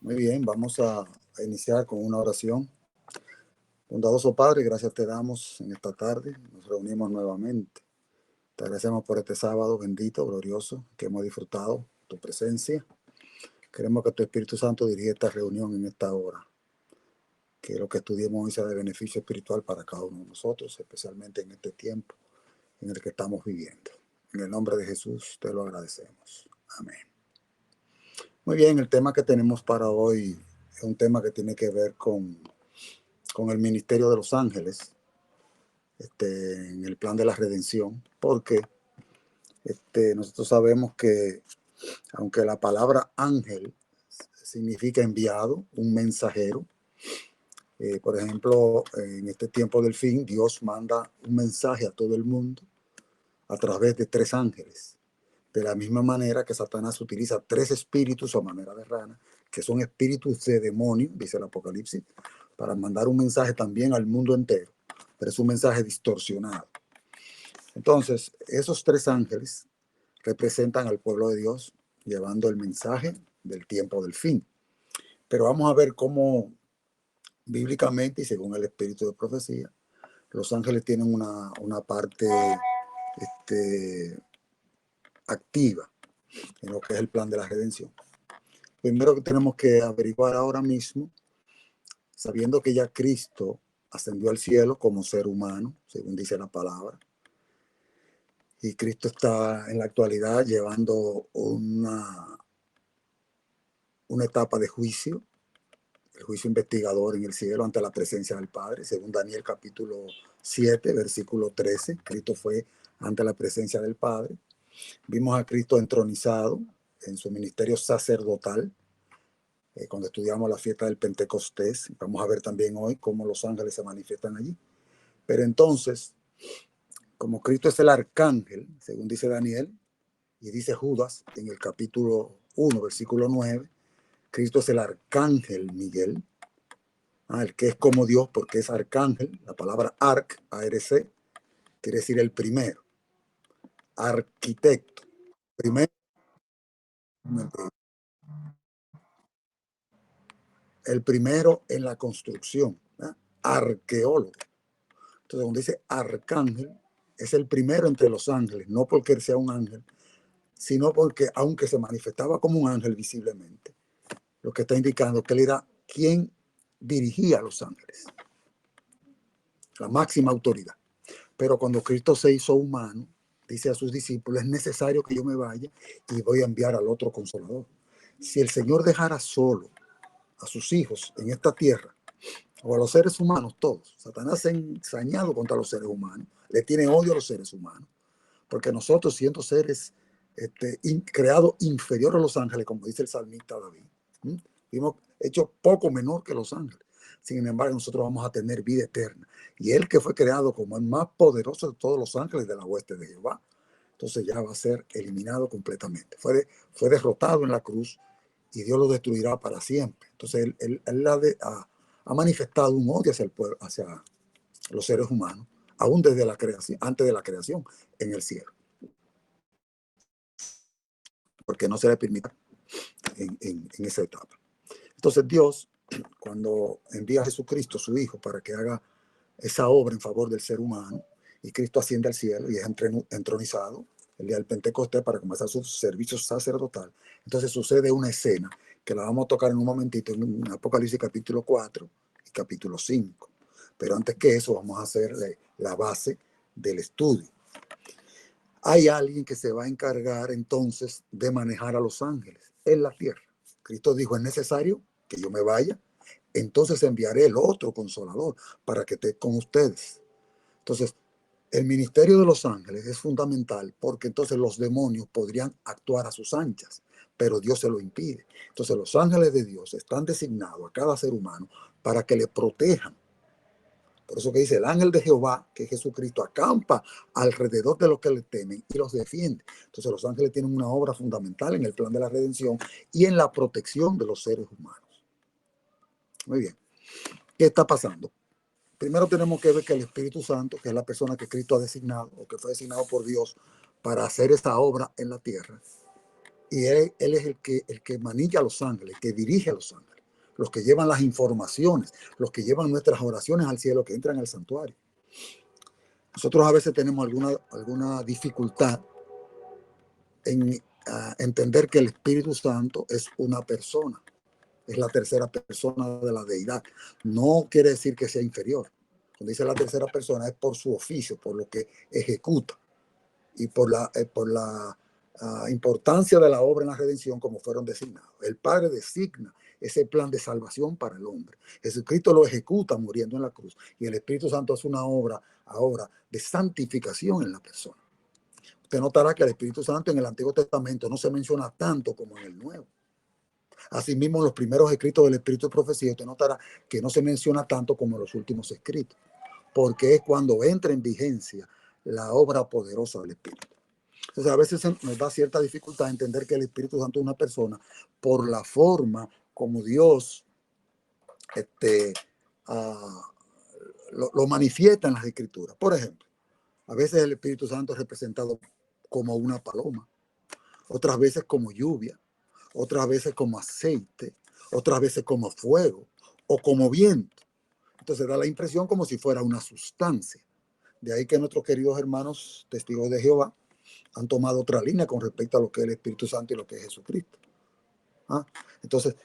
Muy bien, vamos a iniciar con una oración. Bondadoso Padre, gracias te damos en esta tarde. Nos reunimos nuevamente. Te agradecemos por este sábado bendito, glorioso, que hemos disfrutado tu presencia. Queremos que tu Espíritu Santo dirija esta reunión en esta hora. Que lo que estudiemos hoy sea de beneficio espiritual para cada uno de nosotros, especialmente en este tiempo en el que estamos viviendo. En el nombre de Jesús te lo agradecemos. Amén. Muy bien, el tema que tenemos para hoy es un tema que tiene que ver con el ministerio de los ángeles, en el plan de la redención, porque nosotros sabemos que aunque la palabra ángel significa enviado, un mensajero, por ejemplo, en este tiempo del fin, Dios manda un mensaje a todo el mundo a través de 3 ángeles. De la misma manera que Satanás utiliza 3 espíritus a manera de rana, que son espíritus de demonio, dice el Apocalipsis, para mandar un mensaje también al mundo entero, pero es un mensaje distorsionado. Entonces, esos 3 ángeles representan al pueblo de Dios llevando el mensaje del tiempo del fin. Pero vamos a ver cómo bíblicamente y según el espíritu de profecía, los ángeles tienen una parte activa en lo que es el plan de la redención. Primero que tenemos que averiguar ahora mismo, sabiendo que ya Cristo ascendió al cielo como ser humano, según dice la palabra, y Cristo está en la actualidad llevando una etapa de juicio, el juicio investigador en el cielo ante la presencia del Padre, según Daniel capítulo 7, versículo 13, Cristo fue ante la presencia del Padre. Vimos a Cristo entronizado en su ministerio sacerdotal, cuando estudiamos la fiesta del Pentecostés. Vamos a ver también hoy cómo los ángeles se manifiestan allí. Pero entonces, como Cristo es el arcángel, según dice Daniel, y dice Judas en el capítulo 1, versículo 9, Cristo es el arcángel Miguel, el que es como Dios porque es arcángel. La palabra arc, ARC, quiere decir el primero. Arquitecto, primero, el primero en la construcción, arqueólogo. Entonces, cuando dice arcángel, es el primero entre los ángeles, no porque él sea un ángel, sino porque, aunque se manifestaba como un ángel visiblemente, lo que está indicando que él era quien dirigía a los ángeles, la máxima autoridad. Pero cuando Cristo se hizo humano, dice a sus discípulos, es necesario que yo me vaya y voy a enviar al otro consolador. Si el Señor dejara solo a sus hijos en esta tierra, o a los seres humanos todos, Satanás se ha ensañado contra los seres humanos, le tiene odio a los seres humanos, porque nosotros, siendo seres creados inferior a los ángeles, como dice el salmista David, fuimos hechos poco menor que los ángeles. Sin embargo, nosotros vamos a tener vida eterna. Y él que fue creado como el más poderoso de todos los ángeles de la hueste de Jehová, entonces ya va a ser eliminado completamente. Fue derrotado en la cruz y Dios lo destruirá para siempre. Entonces él ha manifestado un odio hacia el pueblo, hacia los seres humanos, aún desde la creación, antes de la creación en el cielo, porque no se le permite en esa etapa. Entonces Dios, cuando envía a Jesucristo, su Hijo, para que haga esa obra en favor del ser humano, y Cristo asciende al cielo y es entronizado el día del Pentecostés para comenzar su servicio sacerdotal, entonces sucede una escena que la vamos a tocar en un momentito en Apocalipsis capítulo 4 y capítulo 5. Pero antes que eso vamos a hacer la base del estudio. Hay alguien que se va a encargar entonces de manejar a los ángeles en la tierra. Cristo dijo, es necesario que yo me vaya, entonces enviaré el otro consolador para que esté con ustedes. Entonces, el ministerio de los ángeles es fundamental porque entonces los demonios podrían actuar a sus anchas, pero Dios se lo impide. Entonces, los ángeles de Dios están designados a cada ser humano para que le protejan. Por eso que dice, el ángel de Jehová, que es Jesucristo, acampa alrededor de los que le temen y los defiende. Entonces los ángeles tienen una obra fundamental en el plan de la redención y en la protección de los seres humanos. Muy bien. ¿Qué está pasando? Primero tenemos que ver que el Espíritu Santo, que es la persona que Cristo ha designado o que fue designado por Dios para hacer esta obra en la tierra, Y él es el que maneja a los ángeles, el que dirige a los ángeles, los que llevan las informaciones, los que llevan nuestras oraciones al cielo, que entran al santuario. Nosotros a veces tenemos alguna dificultad en entender que el Espíritu Santo es una persona, es la tercera persona de la deidad. No quiere decir que sea inferior. Cuando dice la tercera persona es por su oficio, por lo que ejecuta y por la importancia de la obra en la redención como fueron designados. El Padre designa ese plan de salvación para el hombre. Jesucristo lo ejecuta muriendo en la cruz y el Espíritu Santo hace una obra ahora de santificación en la persona. Usted notará que el Espíritu Santo en el Antiguo Testamento no se menciona tanto como en el Nuevo. Asimismo, en los primeros escritos del Espíritu de Profecía, usted notará que no se menciona tanto como en los últimos escritos, porque es cuando entra en vigencia la obra poderosa del Espíritu. Entonces, a veces nos da cierta dificultad entender que el Espíritu Santo es una persona por la forma como Dios uh, lo manifiesta en las Escrituras. Por ejemplo, a veces el Espíritu Santo es representado como una paloma, otras veces como lluvia, otras veces como aceite, otras veces como fuego o como viento. Entonces da la impresión como si fuera una sustancia. De ahí que nuestros queridos hermanos testigos de Jehová han tomado otra línea con respecto a lo que es el Espíritu Santo y lo que es Jesucristo. Entonces,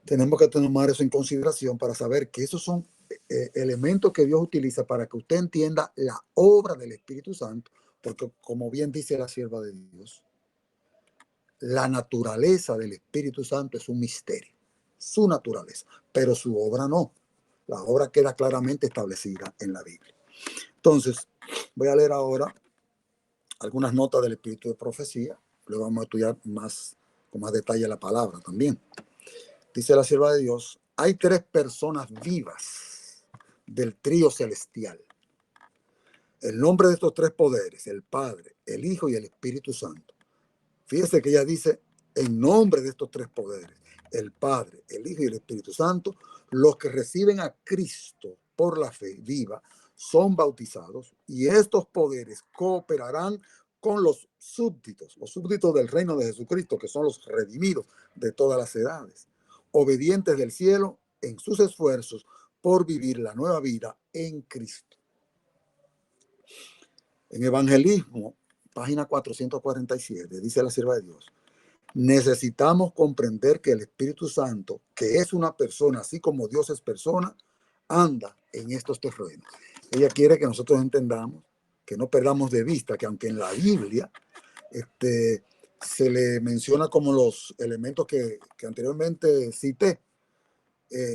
tenemos que tomar eso en consideración para saber que esos son elementos que Dios utiliza para que usted entienda la obra del Espíritu Santo, porque como bien dice la sierva de Dios, la naturaleza del Espíritu Santo es un misterio, su naturaleza, pero su obra no. La obra queda claramente establecida en la Biblia. Entonces, voy a leer ahora algunas notas del Espíritu de Profecía. Luego vamos a estudiar con más detalle la palabra también. Dice la sierva de Dios, hay tres personas vivas del trío celestial. El nombre de estos tres poderes, el Padre, el Hijo y el Espíritu Santo. Fíjese que ella dice, en nombre de estos tres poderes, el Padre, el Hijo y el Espíritu Santo, los que reciben a Cristo por la fe viva son bautizados y estos poderes cooperarán con los súbditos del reino de Jesucristo, que son los redimidos de todas las edades, obedientes del cielo en sus esfuerzos por vivir la nueva vida en Cristo. En Evangelismo, página 447, dice la sierva de Dios, necesitamos comprender que el Espíritu Santo, que es una persona, así como Dios es persona, anda en estos terrenos. Ella quiere que nosotros entendamos, que no perdamos de vista que aunque en la Biblia se le menciona como los elementos que anteriormente cité,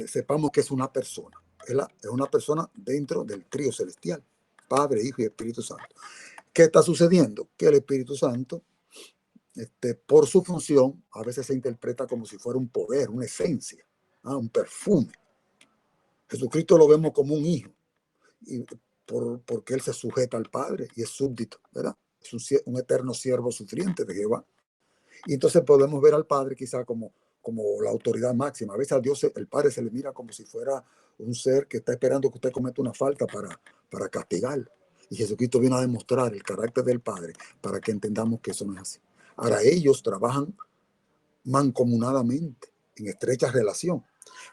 sepamos que es una persona. Es una persona dentro del trío celestial, Padre, Hijo y Espíritu Santo. ¿Qué está sucediendo? Que el Espíritu Santo, por su función, a veces se interpreta como si fuera un poder, una esencia, un perfume. Jesucristo lo vemos como un hijo, y porque él se sujeta al Padre y es súbdito, ¿verdad? Es un eterno siervo sufriente de Jehová. Y entonces podemos ver al Padre quizá como la autoridad máxima. A veces a Dios, el Padre, se le mira como si fuera un ser que está esperando que usted cometa una falta para castigarlo. Y Jesucristo viene a demostrar el carácter del Padre para que entendamos que eso no es así. Ahora ellos trabajan mancomunadamente, en estrecha relación.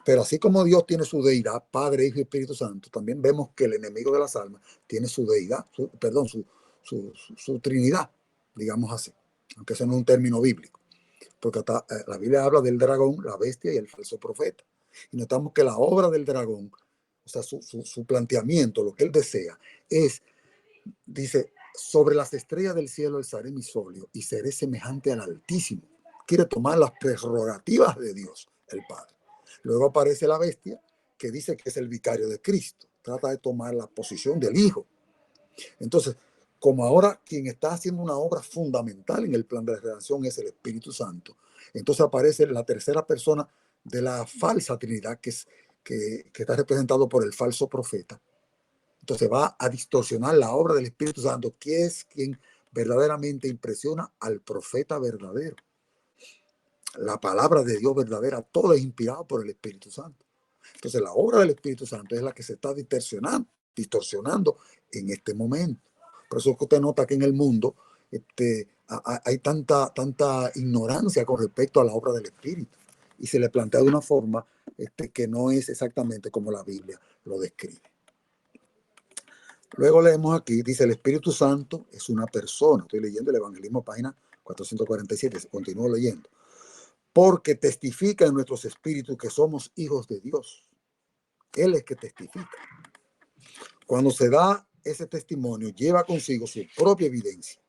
Pero así como Dios tiene su deidad, Padre, Hijo y Espíritu Santo, también vemos que el enemigo de las almas tiene su deidad, su Trinidad, digamos así, aunque eso no es un término bíblico, porque la Biblia habla del dragón, la bestia y el falso profeta. Y notamos que la obra del dragón, o sea, su planteamiento, lo que él desea, dice, sobre las estrellas del cielo alzaré mi solio y seré semejante al Altísimo. Quiere tomar las prerrogativas de Dios, el Padre. Luego aparece la bestia, que dice que es el vicario de Cristo. Trata de tomar la posición del Hijo. Entonces, como ahora quien está haciendo una obra fundamental en el plan de la redención es el Espíritu Santo, entonces aparece la tercera persona de la falsa Trinidad, que está representado por el falso profeta. Entonces va a distorsionar la obra del Espíritu Santo, que es quien verdaderamente impresiona al profeta verdadero. La palabra de Dios verdadera, todo es inspirado por el Espíritu Santo. Entonces la obra del Espíritu Santo es la que se está distorsionando en este momento. Por eso es que usted nota que en el mundo Hay tanta ignorancia con respecto a la obra del Espíritu y se le plantea de una forma que no es exactamente como la Biblia lo describe. Luego leemos aquí, dice, el Espíritu Santo es una persona. Estoy leyendo el Evangelismo, página 447, continúo leyendo. Porque testifica en nuestros espíritus que somos hijos de Dios. Él es que testifica. Cuando se da ese testimonio, lleva consigo su propia evidencia.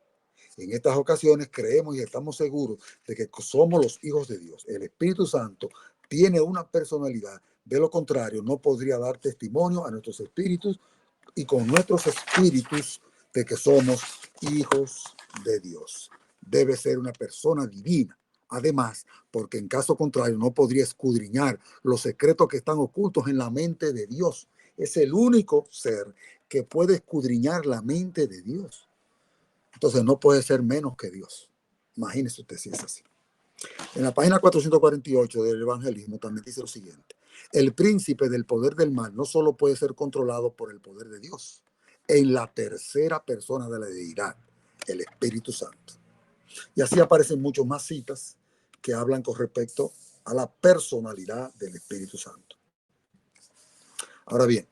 En estas ocasiones creemos y estamos seguros de que somos los hijos de Dios. El Espíritu Santo tiene una personalidad. De lo contrario, no podría dar testimonio a nuestros espíritus y con nuestros espíritus de que somos hijos de Dios. Debe ser una persona divina. Además, porque en caso contrario no podría escudriñar los secretos que están ocultos en la mente de Dios. Es el único ser que puede escudriñar la mente de Dios. Entonces no puede ser menos que Dios. Imagínese usted si es así. En la página 448 del Evangelismo también dice lo siguiente. El príncipe del poder del mal no solo puede ser controlado por el poder de Dios, en la tercera persona de la deidad, el Espíritu Santo. Y así aparecen muchas más citas que hablan con respecto a la personalidad del Espíritu Santo. Ahora bien,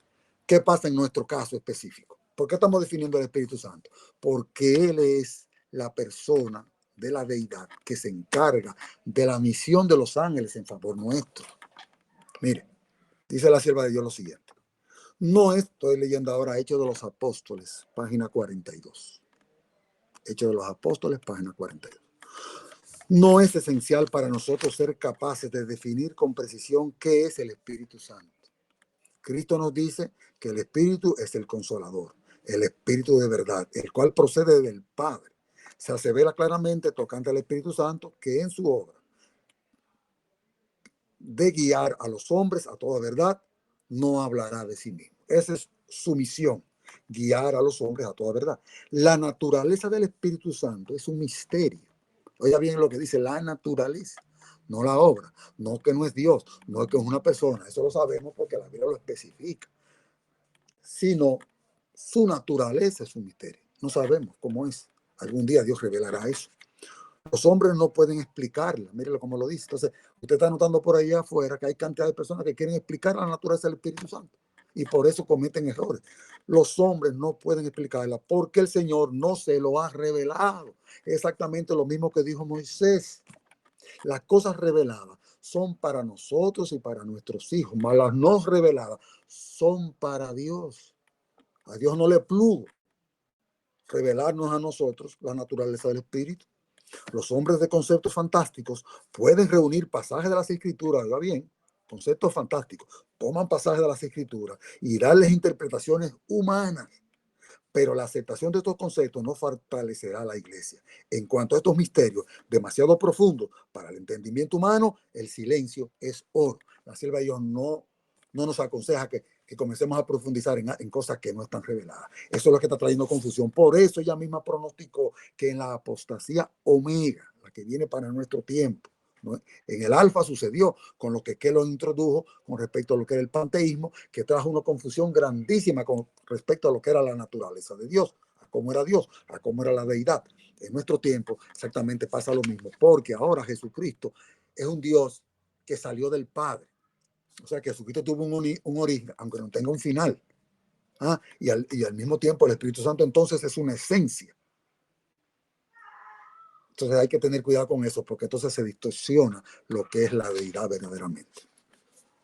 ¿qué pasa en nuestro caso específico? ¿Por qué estamos definiendo el Espíritu Santo? Porque Él es la persona de la deidad que se encarga de la misión de los ángeles en favor nuestro. Mire, dice la sierva de Dios lo siguiente. No estoy leyendo ahora Hechos de los Apóstoles, página 42. Hechos de los Apóstoles, página 42. No es esencial para nosotros ser capaces de definir con precisión qué es el Espíritu Santo. Cristo nos dice que el Espíritu es el consolador, el Espíritu de verdad, el cual procede del Padre. Se asevera claramente tocante al Espíritu Santo que en su obra de guiar a los hombres a toda verdad, no hablará de sí mismo. Esa es su misión, guiar a los hombres a toda verdad. La naturaleza del Espíritu Santo es un misterio. Oiga bien lo que dice la naturaleza, no la obra, no que no es Dios, no es que es una persona, eso lo sabemos porque la Biblia lo especifica, sino su naturaleza es un misterio. No sabemos cómo es. Algún día Dios revelará eso. Los hombres no pueden explicarla, mírelo como lo dice. Entonces, usted está notando por ahí afuera que hay cantidad de personas que quieren explicar la naturaleza del Espíritu Santo y por eso cometen errores. Los hombres no pueden explicarla porque el Señor no se lo ha revelado. Exactamente lo mismo que dijo Moisés. Las cosas reveladas son para nosotros y para nuestros hijos, mas las no reveladas son para Dios. A Dios no le plugo revelarnos a nosotros la naturaleza del Espíritu. Los hombres de conceptos fantásticos pueden reunir pasajes de las Escrituras, oiga bien, conceptos fantásticos, toman pasajes de las Escrituras y darles interpretaciones humanas, pero la aceptación de estos conceptos no fortalecerá a la iglesia. En cuanto a estos misterios demasiado profundos para el entendimiento humano, el silencio es oro. La sierva de Dios no nos aconseja que comencemos a profundizar en cosas que no están reveladas. Eso es lo que está trayendo confusión. Por eso ella misma pronosticó que en la apostasía omega, la que viene para nuestro tiempo, ¿no? En el alfa sucedió con lo que lo introdujo con respecto a lo que era el panteísmo, que trajo una confusión grandísima con respecto a lo que era la naturaleza de Dios, a cómo era Dios, a cómo era la deidad. En nuestro tiempo exactamente pasa lo mismo, porque ahora Jesucristo es un Dios que salió del Padre. O sea que Jesucristo tuvo un origen, aunque no tenga un final. Y al mismo tiempo el Espíritu Santo entonces es una esencia. Entonces hay que tener cuidado con eso, porque entonces se distorsiona lo que es la deidad verdaderamente.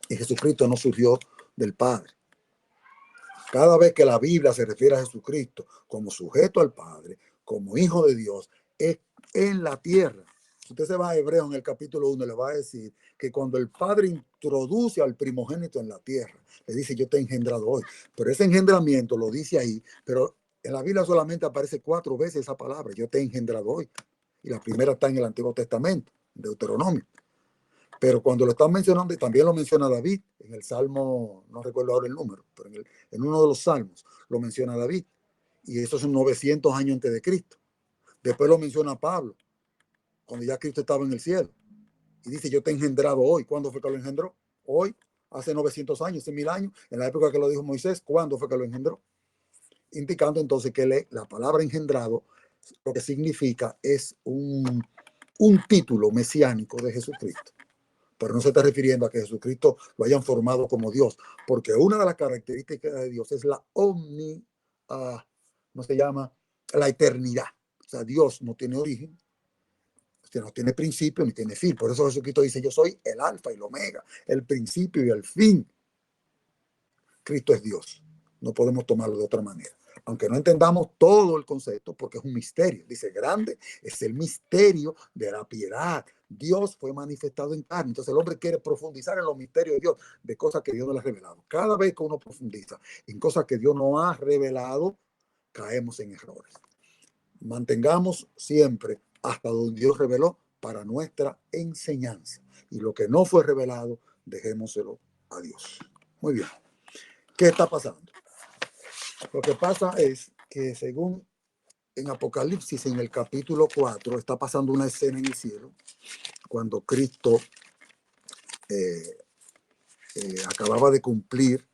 Y Jesucristo no surgió del Padre. Cada vez que la Biblia se refiere a Jesucristo como sujeto al Padre, como hijo de Dios, es en la tierra. Si usted se va a Hebreos en el capítulo 1, le va a decir que cuando el Padre introduce al primogénito en la tierra, le dice, yo te he engendrado hoy. Pero ese engendramiento lo dice ahí, pero en la Biblia solamente aparece 4 veces esa palabra, yo te he engendrado hoy. Y la primera está en el Antiguo Testamento, en Deuteronomio. Pero cuando lo están mencionando, y también lo menciona David, en el Salmo, no recuerdo ahora el número, pero en uno de los Salmos lo menciona David. Y eso son 900 años antes de Cristo. Después lo menciona Pablo, cuando ya Cristo estaba en el cielo. Y dice, yo te he engendrado hoy. ¿Cuándo fue que lo engendró? Hoy, hace 900 años, hace 1000 años, en la época que lo dijo Moisés. ¿Cuándo fue que lo engendró? Indicando entonces que la palabra engendrado lo que significa es un título mesiánico de Jesucristo. Pero no se está refiriendo a que Jesucristo lo hayan formado como Dios, porque una de las características de Dios es la ¿no se llama? La eternidad. O sea, Dios no tiene origen, no tiene principio ni tiene fin. Por eso Jesucristo dice: yo soy el alfa y el omega, el principio y el fin. Cristo es Dios. No podemos tomarlo de otra manera. Aunque no entendamos todo el concepto, porque es un misterio. Dice: grande es el misterio de la piedad. Dios fue manifestado en carne. Entonces el hombre quiere profundizar en los misterios de Dios, de cosas que Dios no le ha revelado. Cada vez que uno profundiza en cosas que Dios no ha revelado, caemos en errores. Mantengamos siempre hasta donde Dios reveló para nuestra enseñanza. Y lo que no fue revelado, dejémoselo a Dios. Muy bien. ¿Qué está pasando? Lo que pasa es que según en Apocalipsis, en el capítulo 4, está pasando una escena en el cielo, cuando Cristo acababa de cumplir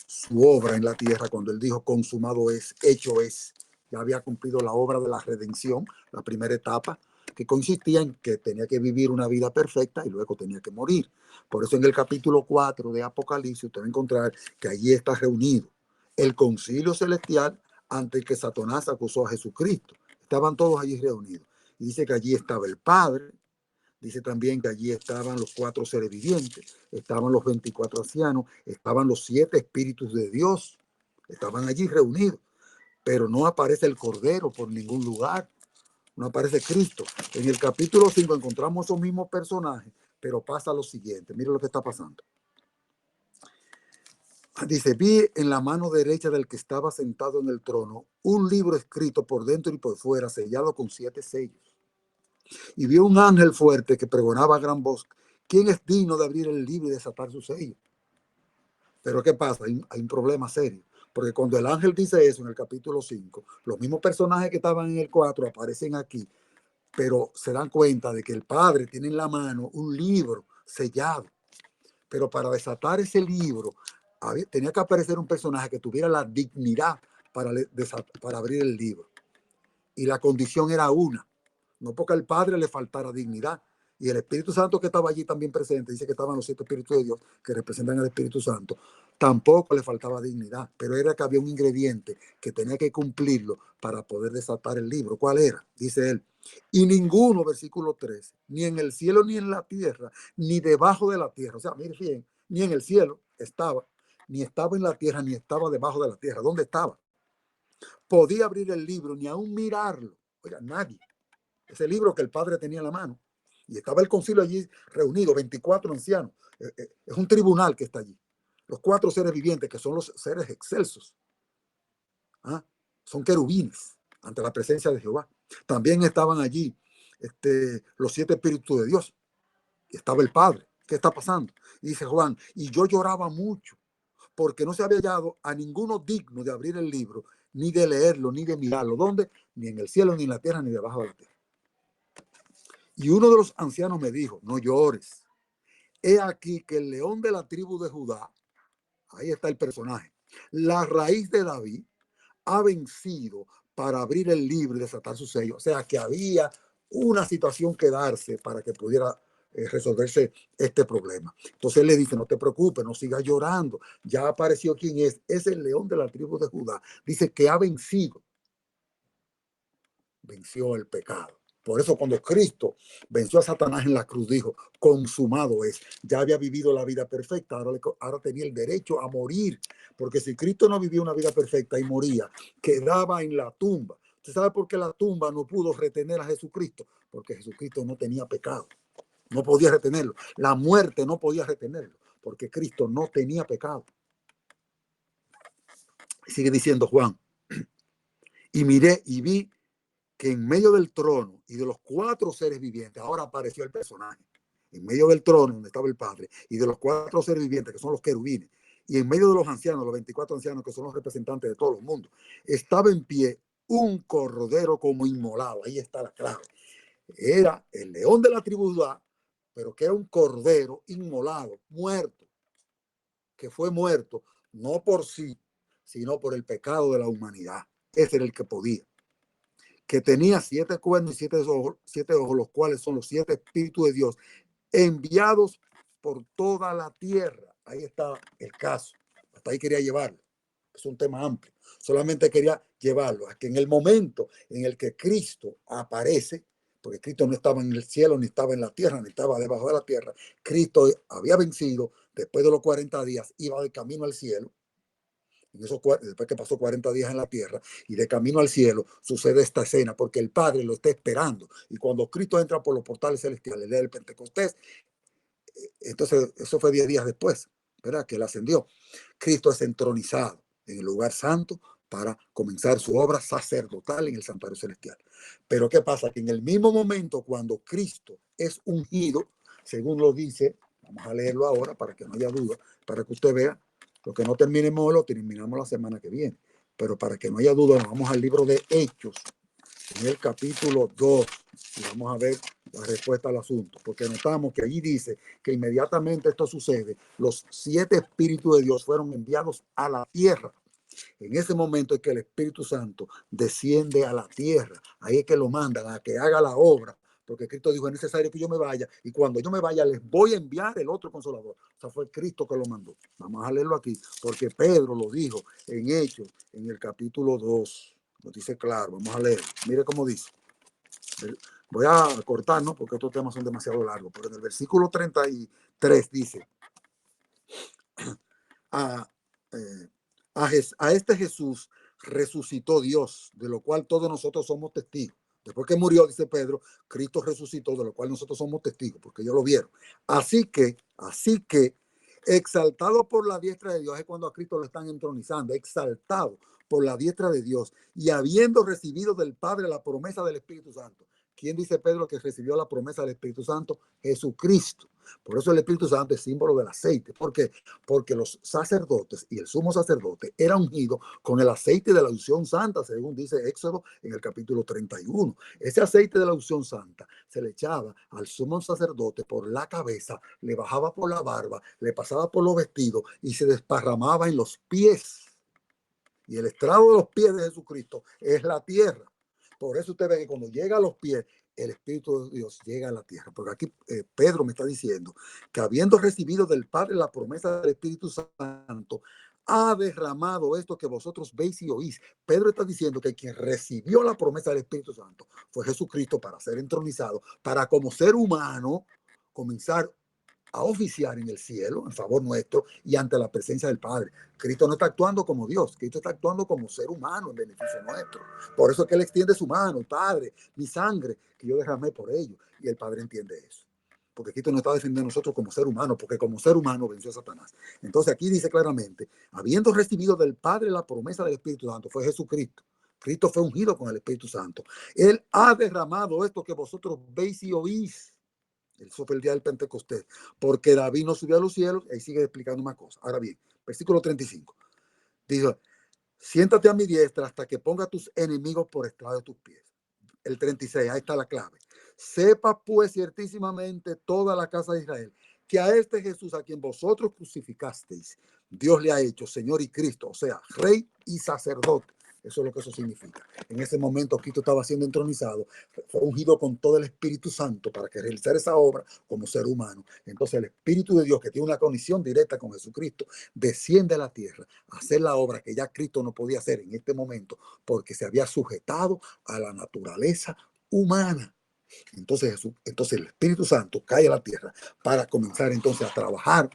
su obra en la tierra, cuando él dijo: consumado es, hecho es. Ya había cumplido la obra de la redención, la primera etapa, que consistía en que tenía que vivir una vida perfecta y luego tenía que morir. Por eso en el capítulo 4 de Apocalipsis usted va a encontrar que allí está reunido el concilio celestial ante el que Satanás acusó a Jesucristo. Estaban todos allí reunidos. Y dice que allí estaba el Padre. Dice también que allí estaban los 4 seres vivientes, estaban los 24 ancianos, estaban los 7 espíritus de Dios, estaban allí reunidos, pero no aparece el Cordero por ningún lugar, no aparece Cristo. En el capítulo 5 encontramos esos mismos personajes, pero pasa lo siguiente. Mire lo que está pasando. Dice: vi en la mano derecha del que estaba sentado en el trono un libro escrito por dentro y por fuera, sellado con 7 sellos. Y vio un ángel fuerte que pregonaba a gran voz: ¿quién es digno de abrir el libro y desatar su sello? Pero ¿qué pasa? Hay un problema serio. Porque cuando el ángel dice eso en el capítulo 5, los mismos personajes que estaban en el 4 aparecen aquí, pero se dan cuenta de que el Padre tiene en la mano un libro sellado. Pero para desatar ese libro, tenía que aparecer un personaje que tuviera la dignidad para abrir el libro. Y la condición era una: no porque al Padre le faltara dignidad. Y el Espíritu Santo, que estaba allí también presente, dice que estaban los 7 Espíritus de Dios que representan al Espíritu Santo, tampoco le faltaba dignidad, pero era que había un ingrediente que tenía que cumplirlo para poder desatar el libro. ¿Cuál era? Dice él: y ninguno, versículo 3, ni en el cielo ni en la tierra, ni debajo de la tierra. O sea, mire bien, ni en el cielo estaba, ni estaba en la tierra, ni estaba debajo de la tierra. ¿Dónde estaba? Podía abrir el libro, ni aún mirarlo. Oiga, nadie. Ese libro que el Padre tenía en la mano. Y estaba el concilio allí reunido, 24 ancianos. Es un tribunal que está allí. Los 4 seres vivientes, que son los seres excelsos, ¿ah? Son querubines ante la presencia de Jehová. También estaban allí los 7 espíritus de Dios. Y estaba el Padre. ¿Qué está pasando? Y dice Juan: y yo lloraba mucho, porque no se había hallado a ninguno digno de abrir el libro, ni de leerlo, ni de mirarlo. ¿Dónde? Ni en el cielo, ni en la tierra, ni debajo de la tierra. Y uno de los ancianos me dijo: no llores. He aquí que el león de la tribu de Judá, ahí está el personaje, la raíz de David, ha vencido para abrir el libro y desatar su sello. O sea, que había una situación que darse para que pudiera resolverse este problema. Entonces él le dice: no te preocupes, no sigas llorando. Ya apareció quién es el león de la tribu de Judá. Dice que ha vencido. Venció el pecado. Por eso cuando Cristo venció a Satanás en la cruz, dijo: consumado es. Ya había vivido la vida perfecta, ahora tenía el derecho a morir. Porque si Cristo no vivía una vida perfecta y moría, quedaba en la tumba. ¿Usted sabe por qué la tumba no pudo retener a Jesucristo? Porque Jesucristo no tenía pecado. No podía retenerlo. La muerte no podía retenerlo, porque Cristo no tenía pecado. Sigue diciendo Juan: y miré y vi que en medio del trono y de los 4 seres vivientes, ahora apareció el personaje, en medio del trono donde estaba el Padre, y de los 4 seres vivientes, que son los querubines, y en medio de los ancianos, los 24 ancianos, que son los representantes de todos los mundos, estaba en pie un cordero como inmolado. Ahí está la clave. Era el león de la tribu de Judá, pero que era un cordero inmolado, muerto, que fue muerto no por sí, sino por el pecado de la humanidad. Ese era el que podía. que tenía 7 cuernos y 7 ojos, los cuales son los 7 espíritus de Dios, enviados por toda la tierra. Ahí está el caso. Hasta ahí quería llevarlo. Es un tema amplio. Solamente quería llevarlo a que en el momento en el que Cristo aparece, porque Cristo no estaba en el cielo, ni estaba en la tierra, ni estaba debajo de la tierra, Cristo había vencido, después de los 40 días, iba de camino al cielo. En esos, después que pasó 40 días en la tierra y de camino al cielo, sucede esta escena porque el Padre lo está esperando. Y cuando Cristo entra por los portales celestiales, el día del Pentecostés, entonces eso fue 10 días después, ¿verdad? Que él ascendió. Cristo es entronizado en el lugar santo para comenzar su obra sacerdotal en el santuario celestial. Pero ¿qué pasa? Que en el mismo momento cuando Cristo es ungido, según lo dice, vamos a leerlo ahora para que no haya duda, para que usted vea, lo que no terminemos lo terminamos la semana que viene. Pero para que no haya duda, nos vamos al libro de Hechos, en el capítulo 2, y vamos a ver la respuesta al asunto, porque notamos que allí dice que inmediatamente esto sucede, los 7 espíritus de Dios fueron enviados a la tierra. En ese momento es que el Espíritu Santo desciende a la tierra, ahí es que lo mandan a que haga la obra, porque Cristo dijo, es necesario que yo me vaya, y cuando yo me vaya les voy a enviar el otro consolador. O sea, fue Cristo que lo mandó. Vamos a leerlo aquí, porque Pedro lo dijo en Hechos, en el capítulo 2. Lo dice claro, vamos a leer. Mire cómo dice. Voy a cortar, ¿no? Porque estos temas son demasiado largos. Pero en el versículo 33 dice, a, a este Jesús resucitó Dios, de lo cual todos nosotros somos testigos. Después que murió, dice Pedro, Cristo resucitó, de lo cual nosotros somos testigos, porque ellos lo vieron. Así que, exaltado por la diestra de Dios, es cuando a Cristo lo están entronizando, exaltado por la diestra de Dios, y habiendo recibido del Padre la promesa del Espíritu Santo. ¿Quién dice Pedro que recibió la promesa del Espíritu Santo? Jesucristo. Por eso el Espíritu Santo es símbolo del aceite. ¿Por qué? Porque los sacerdotes y el sumo sacerdote era ungido con el aceite de la unción santa, según dice Éxodo en el capítulo 31. Ese aceite de la unción santa se le echaba al sumo sacerdote por la cabeza, le bajaba por la barba, le pasaba por los vestidos y se desparramaba en los pies. Y el estrado de los pies de Jesucristo es la tierra. Por eso usted ve que cuando llega a los pies, el Espíritu de Dios llega a la tierra. Porque aquí Pedro me está diciendo que habiendo recibido del Padre la promesa del Espíritu Santo, ha derramado esto que vosotros veis y oís. Pedro está diciendo que quien recibió la promesa del Espíritu Santo fue Jesucristo para ser entronizado, para como ser humano comenzar a oficiar en el cielo en favor nuestro y ante la presencia del Padre. Cristo no está actuando como Dios, Cristo está actuando como ser humano en beneficio nuestro. Por eso es que Él extiende su mano, Padre, mi sangre, que yo derramé por ellos. Y el Padre entiende eso. Porque Cristo no está defendiendo a nosotros como ser humano, porque como ser humano venció a Satanás. Entonces aquí dice claramente, habiendo recibido del Padre la promesa del Espíritu Santo, fue Jesucristo. Cristo fue ungido con el Espíritu Santo. Él ha derramado esto que vosotros veis y oís. Eso fue el día del Pentecostés, porque David no subió a los cielos, ahí sigue explicando más cosas. Ahora bien, versículo 35, dice, siéntate a mi diestra hasta que ponga a tus enemigos por estrado de tus pies. El 36, ahí está la clave. Sepa pues ciertísimamente toda la casa de Israel, que a este Jesús a quien vosotros crucificasteis, Dios le ha hecho Señor y Cristo, o sea, Rey y sacerdote. Eso es lo que eso significa. En ese momento Cristo estaba siendo entronizado, fue ungido con todo el Espíritu Santo para que realizara esa obra como ser humano. Entonces el Espíritu de Dios, que tiene una conexión directa con Jesucristo, desciende a la tierra a hacer la obra que ya Cristo no podía hacer en este momento porque se había sujetado a la naturaleza humana. Entonces el Espíritu Santo cae a la tierra para comenzar entonces a trabajar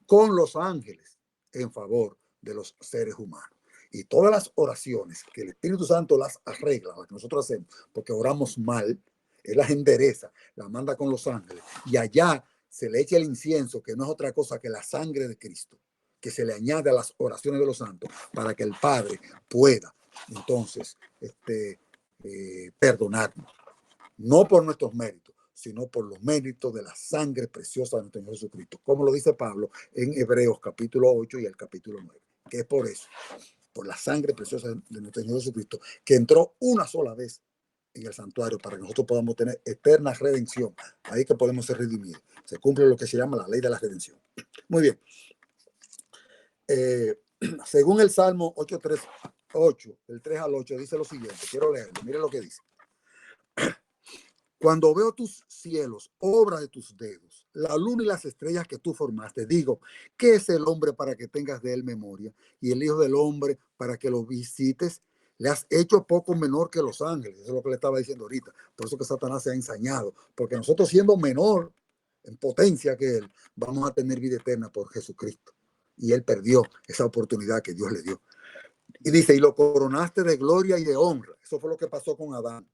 con los ángeles en favor de los seres humanos. Y todas las oraciones que el Espíritu Santo las arregla, las que nosotros hacemos, porque oramos mal, Él las endereza, las manda con los ángeles. Y allá se le echa el incienso, que no es otra cosa que la sangre de Cristo, que se le añade a las oraciones de los santos para que el Padre pueda entonces perdonarnos. No por nuestros méritos, sino por los méritos de la sangre preciosa de nuestro Señor Jesucristo, como lo dice Pablo en Hebreos capítulo 8 y el capítulo 9, que es por eso, por la sangre preciosa de nuestro Señor Jesucristo, que entró una sola vez en el santuario para que nosotros podamos tener eterna redención. Ahí que podemos ser redimidos. Se cumple lo que se llama la ley de la redención. Muy bien. Según el Salmo 8.3, 8, del 3 al 8, dice lo siguiente. Quiero leerlo. Mire lo que dice. Cuando veo tus cielos, obra de tus dedos, la luna y las estrellas que tú formaste, digo, ¿qué es el hombre para que tengas de él memoria? Y el hijo del hombre para que lo visites. Le has hecho poco menor que los ángeles. Eso es lo que le estaba diciendo ahorita. Por eso que Satanás se ha ensañado. Porque nosotros siendo menor en potencia que él, vamos a tener vida eterna por Jesucristo. Y él perdió esa oportunidad que Dios le dio. Y dice, y lo coronaste de gloria y de honra. Eso fue lo que pasó con Adán.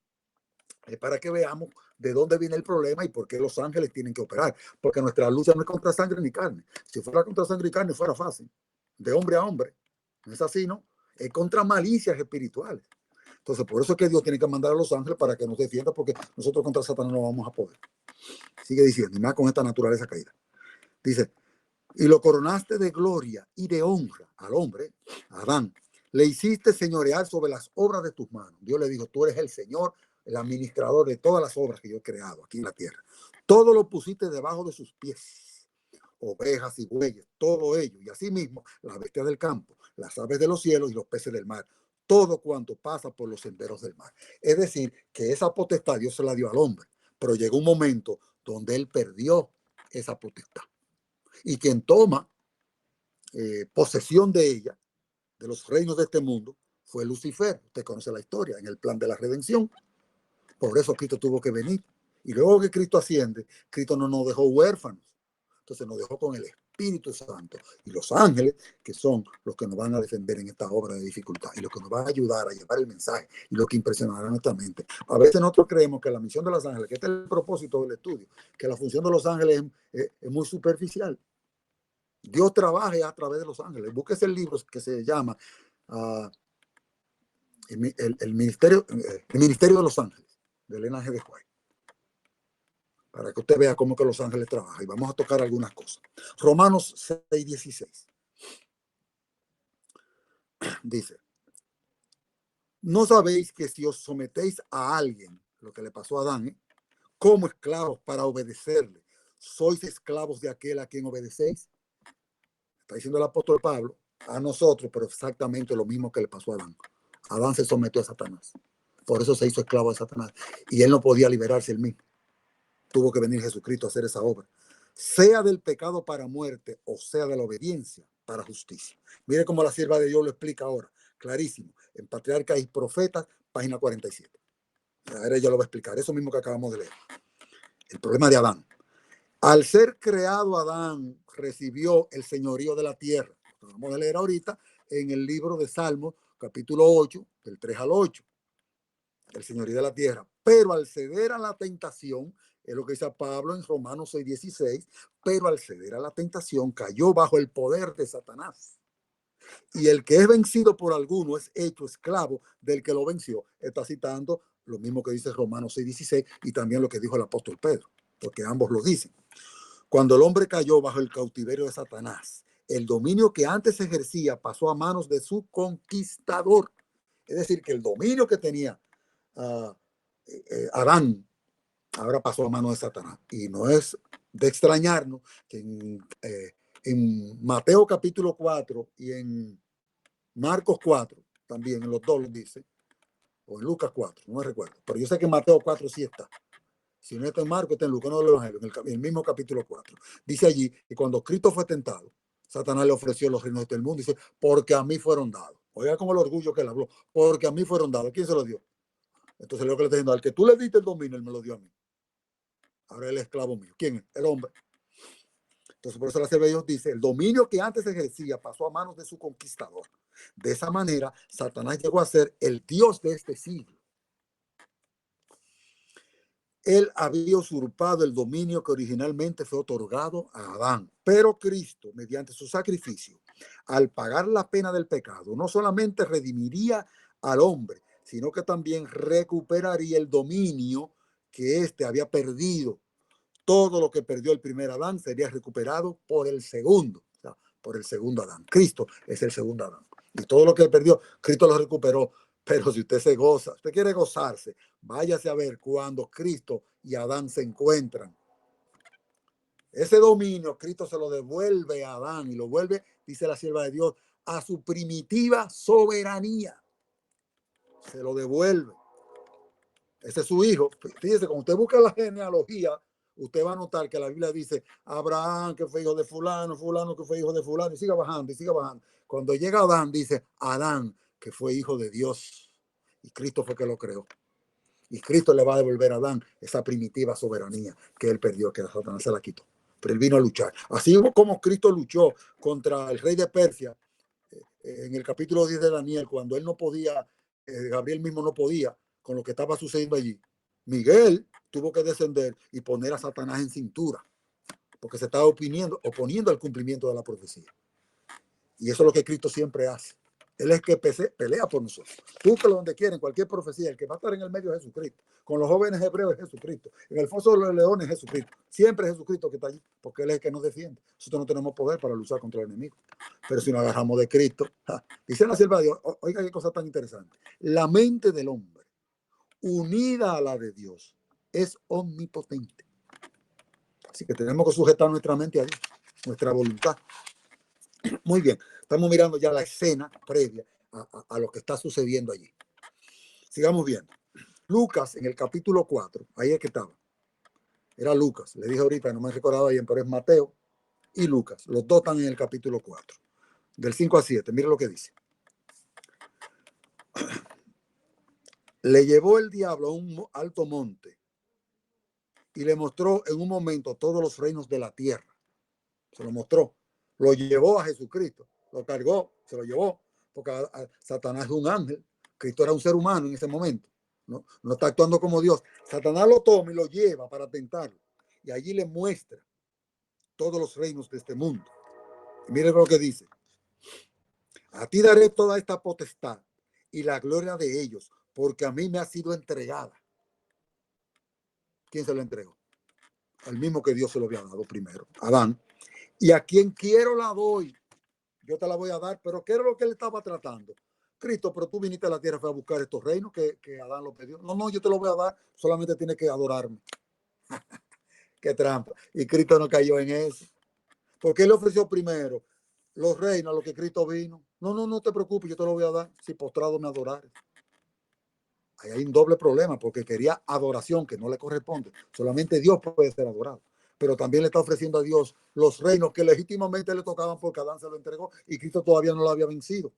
Para que veamos de dónde viene el problema y por qué los ángeles tienen que operar. Porque nuestra lucha no es contra sangre ni carne. Si fuera contra sangre y carne, fuera fácil. De hombre a hombre. No es así, ¿no? Es contra malicias espirituales. Entonces, por eso es que Dios tiene que mandar a los ángeles para que nos defienda, porque nosotros contra Satanás no vamos a poder. Sigue diciendo, y más con esta naturaleza caída. Dice, y lo coronaste de gloria y de honra al hombre, a Adán. Le hiciste señorear sobre las obras de tus manos. Dios le dijo, tú eres el Señor, el administrador de todas las obras que yo he creado aquí en la tierra. Todo lo pusiste debajo de sus pies. Ovejas y bueyes, todo ello. Y asimismo, las bestias del campo, las aves de los cielos y los peces del mar. Todo cuanto pasa por los senderos del mar. Es decir, que esa potestad Dios se la dio al hombre. Pero llegó un momento donde él perdió esa potestad. Y quien toma posesión de ella, de los reinos de este mundo, fue Lucifer. Usted conoce la historia, en el plan de la redención. Por eso Cristo tuvo que venir. Y luego que Cristo asciende, Cristo no nos dejó huérfanos. Entonces nos dejó con el Espíritu Santo y los ángeles, que son los que nos van a defender en esta obra de dificultad y los que nos van a ayudar a llevar el mensaje y lo que impresionará nuestra mente. A veces nosotros creemos que la misión de los ángeles, que este es el propósito del estudio, que la función de los ángeles es muy superficial. Dios trabaja a través de los ángeles. Búsquese el libro que se llama el ministerio de los ángeles, de Elena G. de White, para que usted vea cómo que los ángeles trabajan. Y vamos a tocar algunas cosas. Romanos 6:16 dice, ¿no sabéis que si os sometéis a alguien, lo que le pasó a Adán, como esclavos para obedecerle, sois esclavos de aquel a quien obedecéis? Está diciendo el apóstol Pablo a nosotros, pero exactamente lo mismo que le pasó a Adán. Adán se sometió a Satanás. Por eso se hizo esclavo de Satanás. Y él no podía liberarse él mismo. Tuvo que venir Jesucristo a hacer esa obra. Sea del pecado para muerte o sea de la obediencia para justicia. Mire cómo la sierva de Dios lo explica ahora. Clarísimo. En Patriarcas y Profetas, página 47. Ahora ella lo va a explicar. Eso mismo que acabamos de leer. El problema de Adán. Al ser creado Adán, recibió el señorío de la tierra. Lo vamos a leer ahorita en el libro de Salmos, capítulo 8, del 3 al 8. El señorío de la tierra. Pero al ceder a la tentación, es lo que dice Pablo en Romanos 6:16, pero al ceder a la tentación cayó bajo el poder de Satanás. Y el que es vencido por alguno es hecho esclavo del que lo venció. Está citando lo mismo que dice Romanos 6:16 y también lo que dijo el apóstol Pedro, porque ambos lo dicen. Cuando el hombre cayó bajo el cautiverio de Satanás, el dominio que antes ejercía pasó a manos de su conquistador. Es decir, que el dominio que tenía Adán ahora pasó a manos de Satanás. Y no es de extrañarnos que en Mateo capítulo 4 y en Marcos 4, también en los dos lo dice, o en Lucas 4, no me recuerdo, pero yo sé que en Mateo 4 sí está. Si no está en Marcos, está en Lucas, no del Evangelio, en el mismo capítulo 4. Dice allí que cuando Cristo fue tentado, Satanás le ofreció los reinos del mundo. Dice, porque a mí fueron dados. Oiga como el orgullo que él habló. Porque a mí fueron dados. ¿Quién se lo dio? Entonces lo que le está diciendo, al que tú le diste el dominio, él me lo dio a mí. Ahora él es esclavo mío. ¿Quién es? El hombre. Entonces por eso la sierva de Dios dice, el dominio que antes ejercía pasó a manos de su conquistador. De esa manera, Satanás llegó a ser el Dios de este siglo. Él había usurpado el dominio que originalmente fue otorgado a Adán. Pero Cristo, mediante su sacrificio, al pagar la pena del pecado, no solamente redimiría al hombre, sino que también recuperaría el dominio que éste había perdido. Todo lo que perdió el primer Adán sería recuperado por el segundo, o sea, por el segundo Adán. Cristo es el segundo Adán. Y todo lo que él perdió, Cristo lo recuperó. Pero si usted se goza, usted quiere gozarse, váyase a ver cuando Cristo y Adán se encuentran. Ese dominio Cristo se lo devuelve a Adán y lo vuelve, dice la sierva de Dios, a su primitiva soberanía. se lo devuelve. Ese es su hijo. Fíjese, cuando usted busca la genealogía, usted va a notar que la Biblia dice Abraham, que fue hijo de fulano, fulano, que fue hijo de fulano, y siga bajando, y siga bajando. Cuando llega Adán, dice Adán, que fue hijo de Dios. Y Cristo fue que lo creó. Y Cristo le va a devolver a Adán esa primitiva soberanía que él perdió, que Satanás se la quitó. Pero él vino a luchar. Así como Cristo luchó contra el rey de Persia, en el capítulo 10 de Daniel, cuando él no podía, Gabriel mismo no podía, con lo que estaba sucediendo allí, Miguel tuvo que descender y poner a Satanás en cintura, porque se estaba oponiendo al cumplimiento de la profecía. Y eso es lo que Cristo siempre hace. Él es que pelea por nosotros. Búscalo donde quiera, en cualquier profecía. El que va a estar en el medio es Jesucristo. Con los jóvenes hebreos es Jesucristo. En el foso de los leones es Jesucristo. Siempre es Jesucristo que está allí, porque Él es el que nos defiende. Nosotros no tenemos poder para luchar contra el enemigo. Pero si nos agarramos de Cristo, dice la sierva de Dios, oiga qué cosa tan interesante. La mente del hombre, unida a la de Dios, es omnipotente. Así que tenemos que sujetar nuestra mente a Dios, nuestra voluntad. Muy bien, estamos mirando ya la escena previa a lo que está sucediendo allí. Sigamos viendo. Lucas en el capítulo 4, ahí es que estaba. Era Lucas, le dije ahorita, no me recordaba bien, pero es Mateo y Lucas. Los dos están en el capítulo 4, del 5 a 7. Mire lo que dice. Le llevó el diablo a un alto monte y le mostró en un momento todos los reinos de la tierra. Se lo mostró. Lo llevó a Jesucristo. Lo cargó, se lo llevó, porque Satanás es un ángel. Cristo era un ser humano en ese momento. No está actuando como Dios. Satanás lo toma y lo lleva para tentarlo. Y allí le muestra todos los reinos de este mundo. Y miren lo que dice. A ti daré toda esta potestad y la gloria de ellos, porque a mí me ha sido entregada. ¿Quién se lo entregó? Al mismo que Dios se lo había dado primero, Adán. Y a quien quiero la doy. Yo te la voy a dar, pero ¿qué era lo que él estaba tratando? Cristo, pero tú viniste a la tierra fue a buscar estos reinos que Adán lo pidió. No, yo te lo voy a dar, solamente tienes que adorarme. Qué trampa. Y Cristo no cayó en eso. Porque él ofreció primero los reinos a los que Cristo vino. No te preocupes, yo te lo voy a dar si postrado me adorares. Ahí hay un doble problema porque quería adoración que no le corresponde. Solamente Dios puede ser adorado. Pero también le está ofreciendo a Dios los reinos que legítimamente le tocaban porque Adán se lo entregó y Cristo todavía no lo había vencido.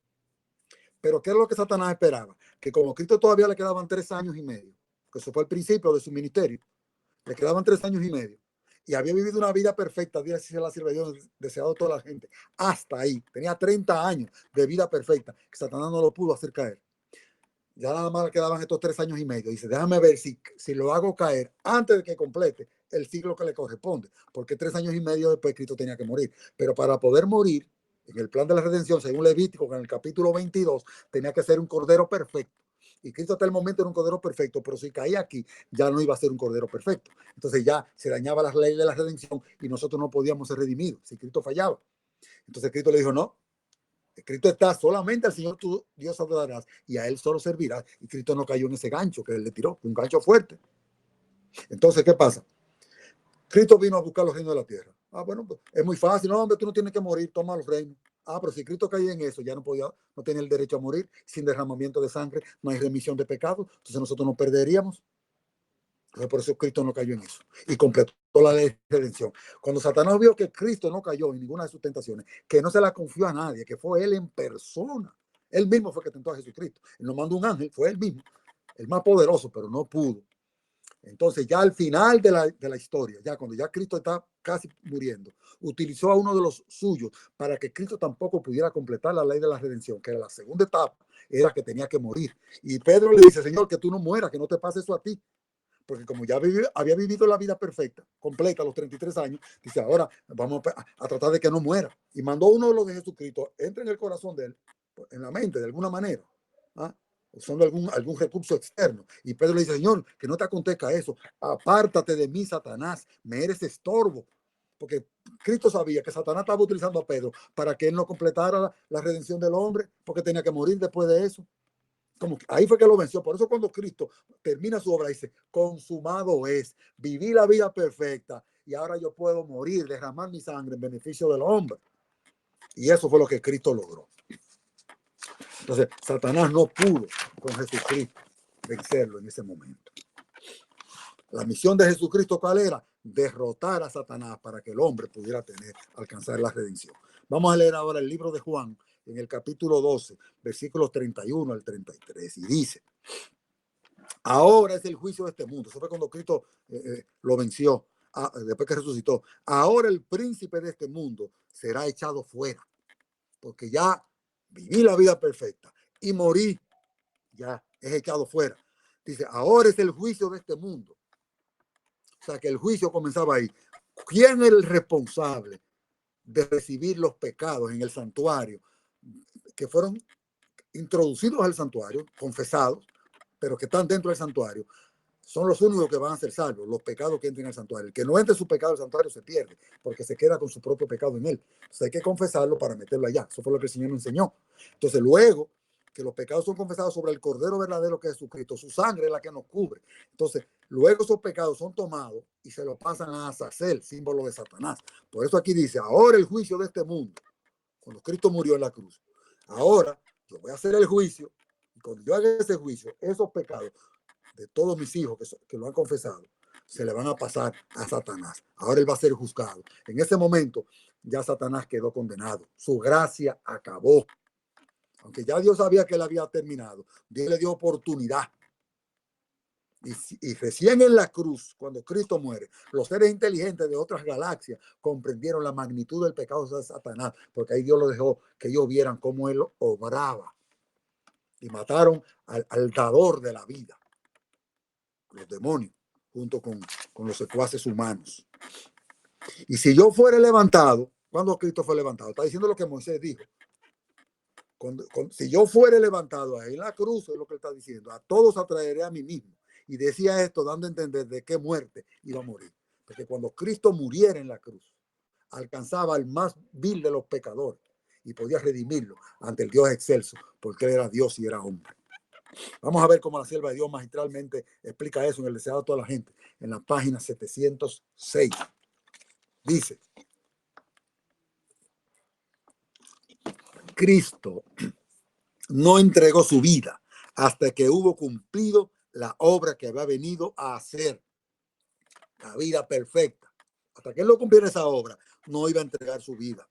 Pero ¿qué es lo que Satanás esperaba? Que como Cristo todavía le quedaban 3 años y medio, que eso fue el principio de su ministerio, le quedaban 3 años y medio, y había vivido una vida perfecta, Dios se la sirve Dios, deseado a toda la gente, hasta ahí, tenía 30 años de vida perfecta, que Satanás no lo pudo hacer caer. Ya nada más le quedaban estos 3 años y medio. Dice, déjame ver si lo hago caer antes de que complete el siglo que le corresponde, porque 3 años y medio después Cristo tenía que morir. Pero para poder morir, en el plan de la redención, según Levítico, en el capítulo 22, tenía que ser un cordero perfecto. Y Cristo hasta el momento era un cordero perfecto, pero si caía aquí, ya no iba a ser un cordero perfecto. Entonces ya se dañaba la ley de la redención y nosotros no podíamos ser redimidos si Cristo fallaba. Entonces Cristo le dijo, no, Cristo está solamente al Señor tu Dios adorarás y a Él solo servirás. Y Cristo no cayó en ese gancho que Él le tiró, un gancho fuerte. Entonces, ¿qué pasa? Cristo vino a buscar los reinos de la tierra. Bueno, pues, es muy fácil. No, hombre, tú no tienes que morir, toma los reinos. Pero si Cristo caía en eso, ya no tenía el derecho a morir sin derramamiento de sangre, no hay remisión de pecados. Entonces nosotros nos perderíamos. Entonces, por eso Cristo no cayó en eso y completó la ley de redención. Cuando Satanás vio que Cristo no cayó en ninguna de sus tentaciones, que no se la confió a nadie, que fue Él en persona, Él mismo fue que tentó a Jesucristo. Él no mandó un ángel, fue Él mismo, el más poderoso, pero no pudo. Entonces ya al final de la historia, ya cuando ya Cristo está casi muriendo, utilizó a uno de los suyos para que Cristo tampoco pudiera completar la ley de la redención, que era la segunda etapa, era que tenía que morir. Y Pedro le dice, Señor, que tú no mueras, que no te pase eso a ti. Porque como ya había vivido la vida perfecta, completa, a los 33 años, dice, ahora vamos a tratar de que no muera. Y mandó uno de los de Jesucristo, entra en el corazón de él, en la mente, de alguna manera, usando algún recurso externo. Y Pedro le dice, Señor, que no te acontezca eso, apártate de mí, Satanás, me eres estorbo. Porque Cristo sabía que Satanás estaba utilizando a Pedro para que él no completara la redención del hombre, porque tenía que morir después de eso. Ahí fue que lo venció. Por eso cuando Cristo termina su obra, dice, consumado es, viví la vida perfecta y ahora yo puedo morir, derramar mi sangre en beneficio del hombre. Y eso fue lo que Cristo logró. Entonces, Satanás no pudo con Jesucristo vencerlo en ese momento. La misión de Jesucristo, ¿cuál era? Derrotar a Satanás para que el hombre pudiera alcanzar la redención. Vamos a leer ahora el libro de Juan en el capítulo 12, versículos 31 al 33, y dice: ahora es el juicio de este mundo. Eso fue cuando Cristo lo venció, después que resucitó. Ahora el príncipe de este mundo será echado fuera, porque ya viví la vida perfecta y morí, ya es echado fuera. Dice, ahora es el juicio de este mundo. O sea, que el juicio comenzaba ahí. ¿Quién es el responsable de recibir los pecados en el santuario que fueron introducidos al santuario, confesados, pero que están dentro del santuario? Son los únicos que van a ser salvos, los pecados que entren al santuario. El que no entre su pecado al santuario se pierde, porque se queda con su propio pecado en él. Entonces hay que confesarlo para meterlo allá. Eso fue lo que el Señor nos enseñó. Entonces luego que los pecados son confesados sobre el Cordero verdadero que es Jesucristo, su sangre es la que nos cubre. Entonces luego esos pecados son tomados y se los pasan a Azazel, símbolo de Satanás. Por eso aquí dice, ahora el juicio de este mundo, cuando Cristo murió en la cruz. Ahora yo voy a hacer el juicio, y cuando yo haga ese juicio, esos pecados de todos mis hijos que lo han confesado, se le van a pasar a Satanás. Ahora él va a ser juzgado. En ese momento ya Satanás quedó condenado. Su gracia acabó. Aunque ya Dios sabía que él había terminado, Dios le dio oportunidad. Y recién en la cruz, cuando Cristo muere, los seres inteligentes de otras galaxias comprendieron la magnitud del pecado de Satanás, porque ahí Dios lo dejó que ellos vieran cómo él obraba. Y mataron al dador de la vida, los demonios, junto con los secuaces humanos. Y si yo fuera levantado, ¿cuándo Cristo fue levantado? Está diciendo lo que Moisés dijo. Si yo fuera levantado ahí en la cruz, es lo que él está diciendo, a todos atraeré a mí mismo. Y decía esto dando a entender de qué muerte iba a morir. Porque cuando Cristo muriera en la cruz, alcanzaba al más vil de los pecadores y podía redimirlo ante el Dios excelso, porque él era Dios y era hombre. Vamos a ver cómo la sierva de Dios magistralmente explica eso en el deseado de toda la gente, en la página 706. Dice, Cristo no entregó su vida hasta que hubo cumplido la obra que había venido a hacer, la vida perfecta. Hasta que él no cumpliera esa obra, no iba a entregar su vida.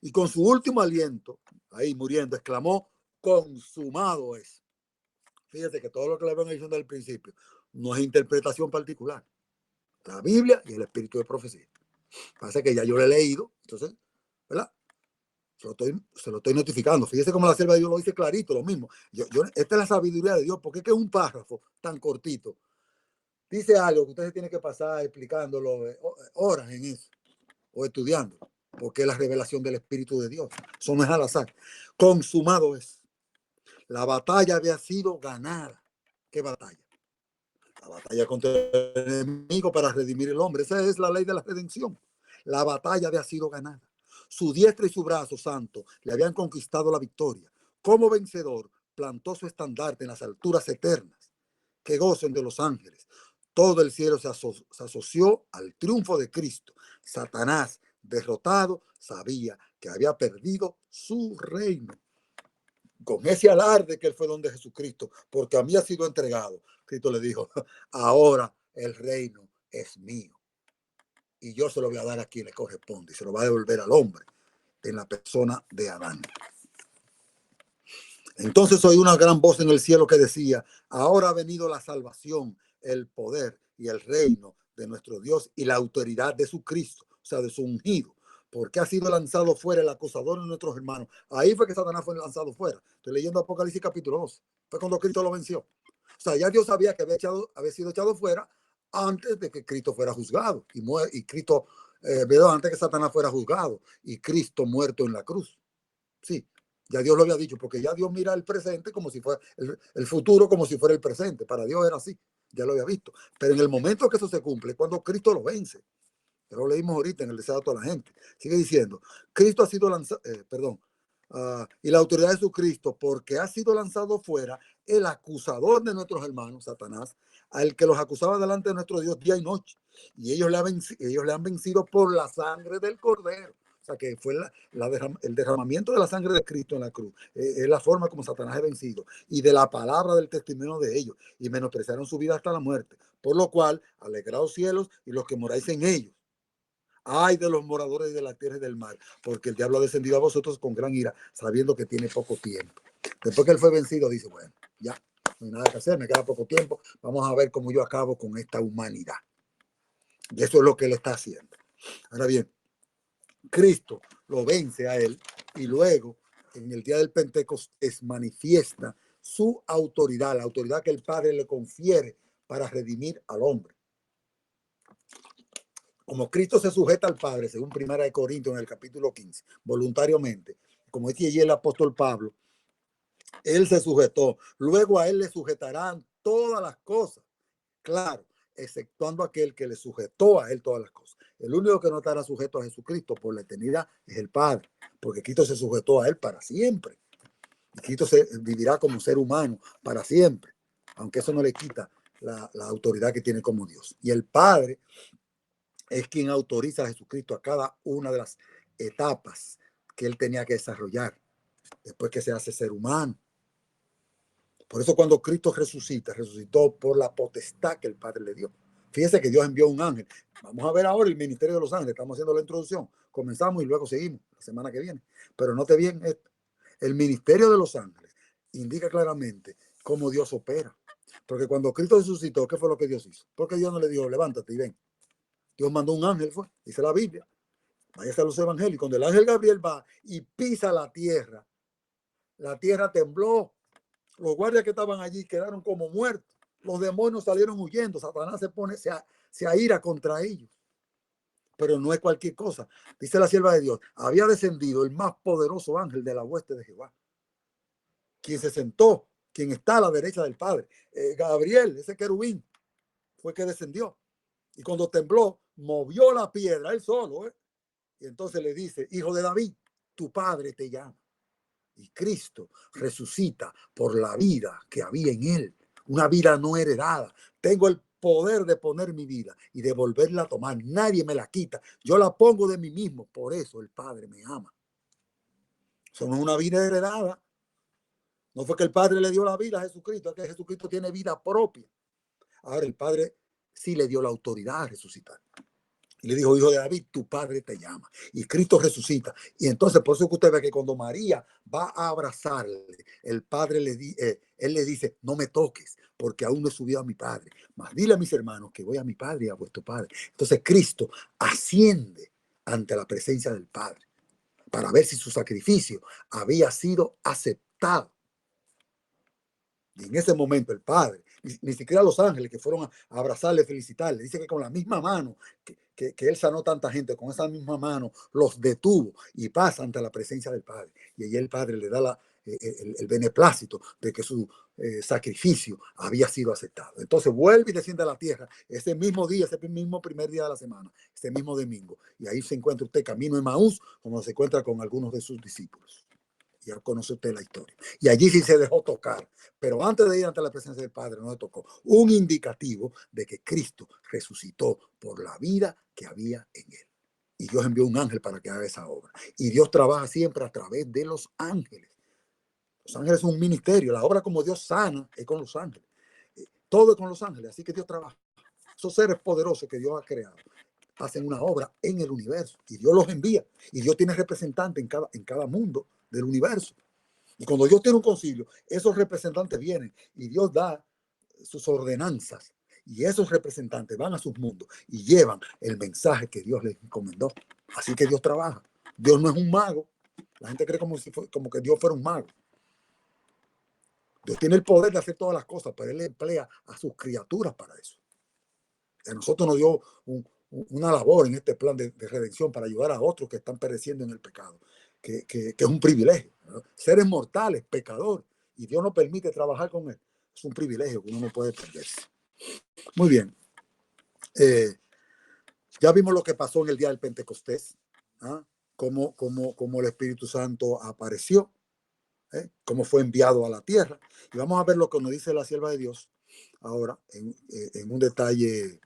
Y con su último aliento, ahí muriendo, exclamó, consumado es. Fíjate que todo lo que le habían dicho desde el principio no es interpretación particular. La Biblia y el espíritu de profecía. Pasa que ya yo lo he leído, entonces, ¿verdad? Se lo estoy notificando. Fíjese cómo la sierva de Dios lo dice clarito, lo mismo. Esta es la sabiduría de Dios, porque es que un párrafo tan cortito dice algo que usted se tiene que pasar explicándolo horas en eso, o estudiando, porque es la revelación del Espíritu de Dios. Eso no es al azar. Consumado es. La batalla había sido ganada. ¿Qué batalla? La batalla contra el enemigo para redimir el hombre. Esa es la ley de la redención. La batalla había sido ganada. Su diestra y su brazo santo le habían conquistado la victoria. Como vencedor, plantó su estandarte en las alturas eternas, que gocen de los ángeles. Todo el cielo se asoció al triunfo de Cristo. Satanás, derrotado, sabía que había perdido su reino. Con ese alarde que él fue donde Jesucristo, porque a mí ha sido entregado. Cristo le dijo, ahora el reino es mío. Y yo se lo voy a dar a quien le corresponde. Y se lo va a devolver al hombre en la persona de Adán. Entonces oí una gran voz en el cielo que decía, ahora ha venido la salvación, el poder y el reino de nuestro Dios y la autoridad de su Cristo, o sea, de su ungido, porque ha sido lanzado fuera el acusador de nuestros hermanos. Ahí fue que Satanás fue lanzado fuera. Estoy leyendo Apocalipsis capítulo 2. Fue cuando Cristo lo venció. O sea, ya Dios sabía que había sido echado fuera antes de que Cristo fuera juzgado. Y Cristo, antes que Satanás fuera juzgado. Y Cristo muerto en la cruz. Sí, ya Dios lo había dicho, porque ya Dios mira el presente como si fuera el futuro, como si fuera el presente. Para Dios era así, ya lo había visto. Pero en el momento que eso se cumple, cuando Cristo lo vence, ya lo leímos ahorita en el deseo de toda la gente. Sigue diciendo, Cristo ha sido lanzado, y la autoridad de su Cristo, porque ha sido lanzado fuera el acusador de nuestros hermanos, Satanás, al que los acusaba delante de nuestro Dios día y noche. Y ellos le han vencido por la sangre del Cordero. O sea, que fue el derramamiento de la sangre de Cristo en la cruz. Es la forma como Satanás es vencido. Y de la palabra del testimonio de ellos. Y menospreciaron su vida hasta la muerte. Por lo cual, alegraos cielos y los que moráis en ellos. Ay de los moradores de la tierra y del mar, porque el diablo ha descendido a vosotros con gran ira, sabiendo que tiene poco tiempo. Después que él fue vencido, dice, bueno, ya, no hay nada que hacer, me queda poco tiempo, vamos a ver cómo yo acabo con esta humanidad. Y eso es lo que él está haciendo. Ahora bien, Cristo lo vence a él y luego, en el día del Pentecostés, manifiesta su autoridad, la autoridad que el Padre le confiere para redimir al hombre. Como Cristo se sujeta al Padre, según 1 Corintios en el capítulo 15, voluntariamente, como dice allí el apóstol Pablo, él se sujetó, luego a él le sujetarán todas las cosas, claro, exceptuando aquel que le sujetó a él todas las cosas. El único que no estará sujeto a Jesucristo por la eternidad es el Padre, porque Cristo se sujetó a él para siempre. Y Cristo vivirá como ser humano para siempre, aunque eso no le quita la autoridad que tiene como Dios. Y el Padre es quien autoriza a Jesucristo a cada una de las etapas que él tenía que desarrollar después que se hace ser humano. Por eso cuando Cristo resucitó por la potestad que el Padre le dio. Fíjese que Dios envió un ángel. Vamos a ver ahora el ministerio de los ángeles. Estamos haciendo la introducción. Comenzamos y luego seguimos la semana que viene. Pero note bien esto. El ministerio de los ángeles indica claramente cómo Dios opera. Porque cuando Cristo resucitó, ¿qué fue lo que Dios hizo? Porque Dios no le dijo, levántate y ven. Dios mandó un ángel, dice la Biblia. Váyase a los evangelios. Cuando el ángel Gabriel va y pisa la tierra tembló. Los guardias que estaban allí quedaron como muertos. Los demonios salieron huyendo. Satanás se aira contra ellos. Pero no es cualquier cosa. Dice la sierva de Dios, había descendido el más poderoso ángel de la hueste de Jehová, quien se sentó, quien está a la derecha del Padre. Gabriel, ese querubín, fue que descendió. Y cuando tembló, movió la piedra, él solo, y entonces le dice, hijo de David, tu padre te llama. Y Cristo resucita por la vida que había en él, una vida no heredada. Tengo el poder de poner mi vida y de volverla a tomar. Nadie me la quita. Yo la pongo de mí mismo. Por eso el Padre me ama. Eso no es una vida heredada. No fue que el Padre le dio la vida a Jesucristo, es que Jesucristo tiene vida propia. Ahora el Padre sí le dio la autoridad a resucitar. Y le dijo, hijo de David, tu padre te llama. Y Cristo resucita. Y entonces, por eso que usted ve que cuando María va a abrazarle, el padre él le dice, no me toques, porque aún no he subido a mi padre. Mas dile a mis hermanos que voy a mi padre y a vuestro padre. Entonces Cristo asciende ante la presencia del Padre para ver si su sacrificio había sido aceptado. Y en ese momento el Padre, ni siquiera los ángeles que fueron a abrazarle, felicitarle, dice que con la misma mano que él sanó tanta gente, con esa misma mano los detuvo y pasa ante la presencia del Padre. Y ahí el Padre le da el beneplácito de que su sacrificio había sido aceptado. Entonces vuelve y desciende a la tierra ese mismo día, ese mismo primer día de la semana, ese mismo domingo. Y ahí se encuentra usted camino de Maús, como se encuentra con algunos de sus discípulos. Ya conoce usted la historia. Y allí sí se dejó tocar. Pero antes de ir ante la presencia del Padre, no le tocó. Un indicativo de que Cristo resucitó por la vida que había en él. Y Dios envió un ángel para que haga esa obra. Y Dios trabaja siempre a través de los ángeles. Los ángeles son un ministerio. La obra como Dios sana es con los ángeles. Todo es con los ángeles. Así que Dios trabaja. Esos seres poderosos que Dios ha creado hacen una obra en el universo. Y Dios los envía. Y Dios tiene representantes en cada mundo del universo. Y cuando Dios tiene un concilio, esos representantes vienen y Dios da sus ordenanzas. Y esos representantes van a sus mundos y llevan el mensaje que Dios les encomendó. Así que Dios trabaja. Dios no es un mago. La gente cree como que Dios fuera un mago. Dios tiene el poder de hacer todas las cosas, pero Él emplea a sus criaturas para eso. A nosotros nos dio una labor en este plan de redención para ayudar a otros que están pereciendo en el pecado, que es un privilegio, ¿no? Seres mortales, pecadores, y Dios nos permite trabajar con él. Es un privilegio que uno no puede perderse. Muy bien. Ya vimos lo que pasó en el día del Pentecostés, ¿ah? Cómo el Espíritu Santo apareció, cómo fue enviado a la tierra. Y vamos a ver lo que nos dice la sierva de Dios ahora en un detalle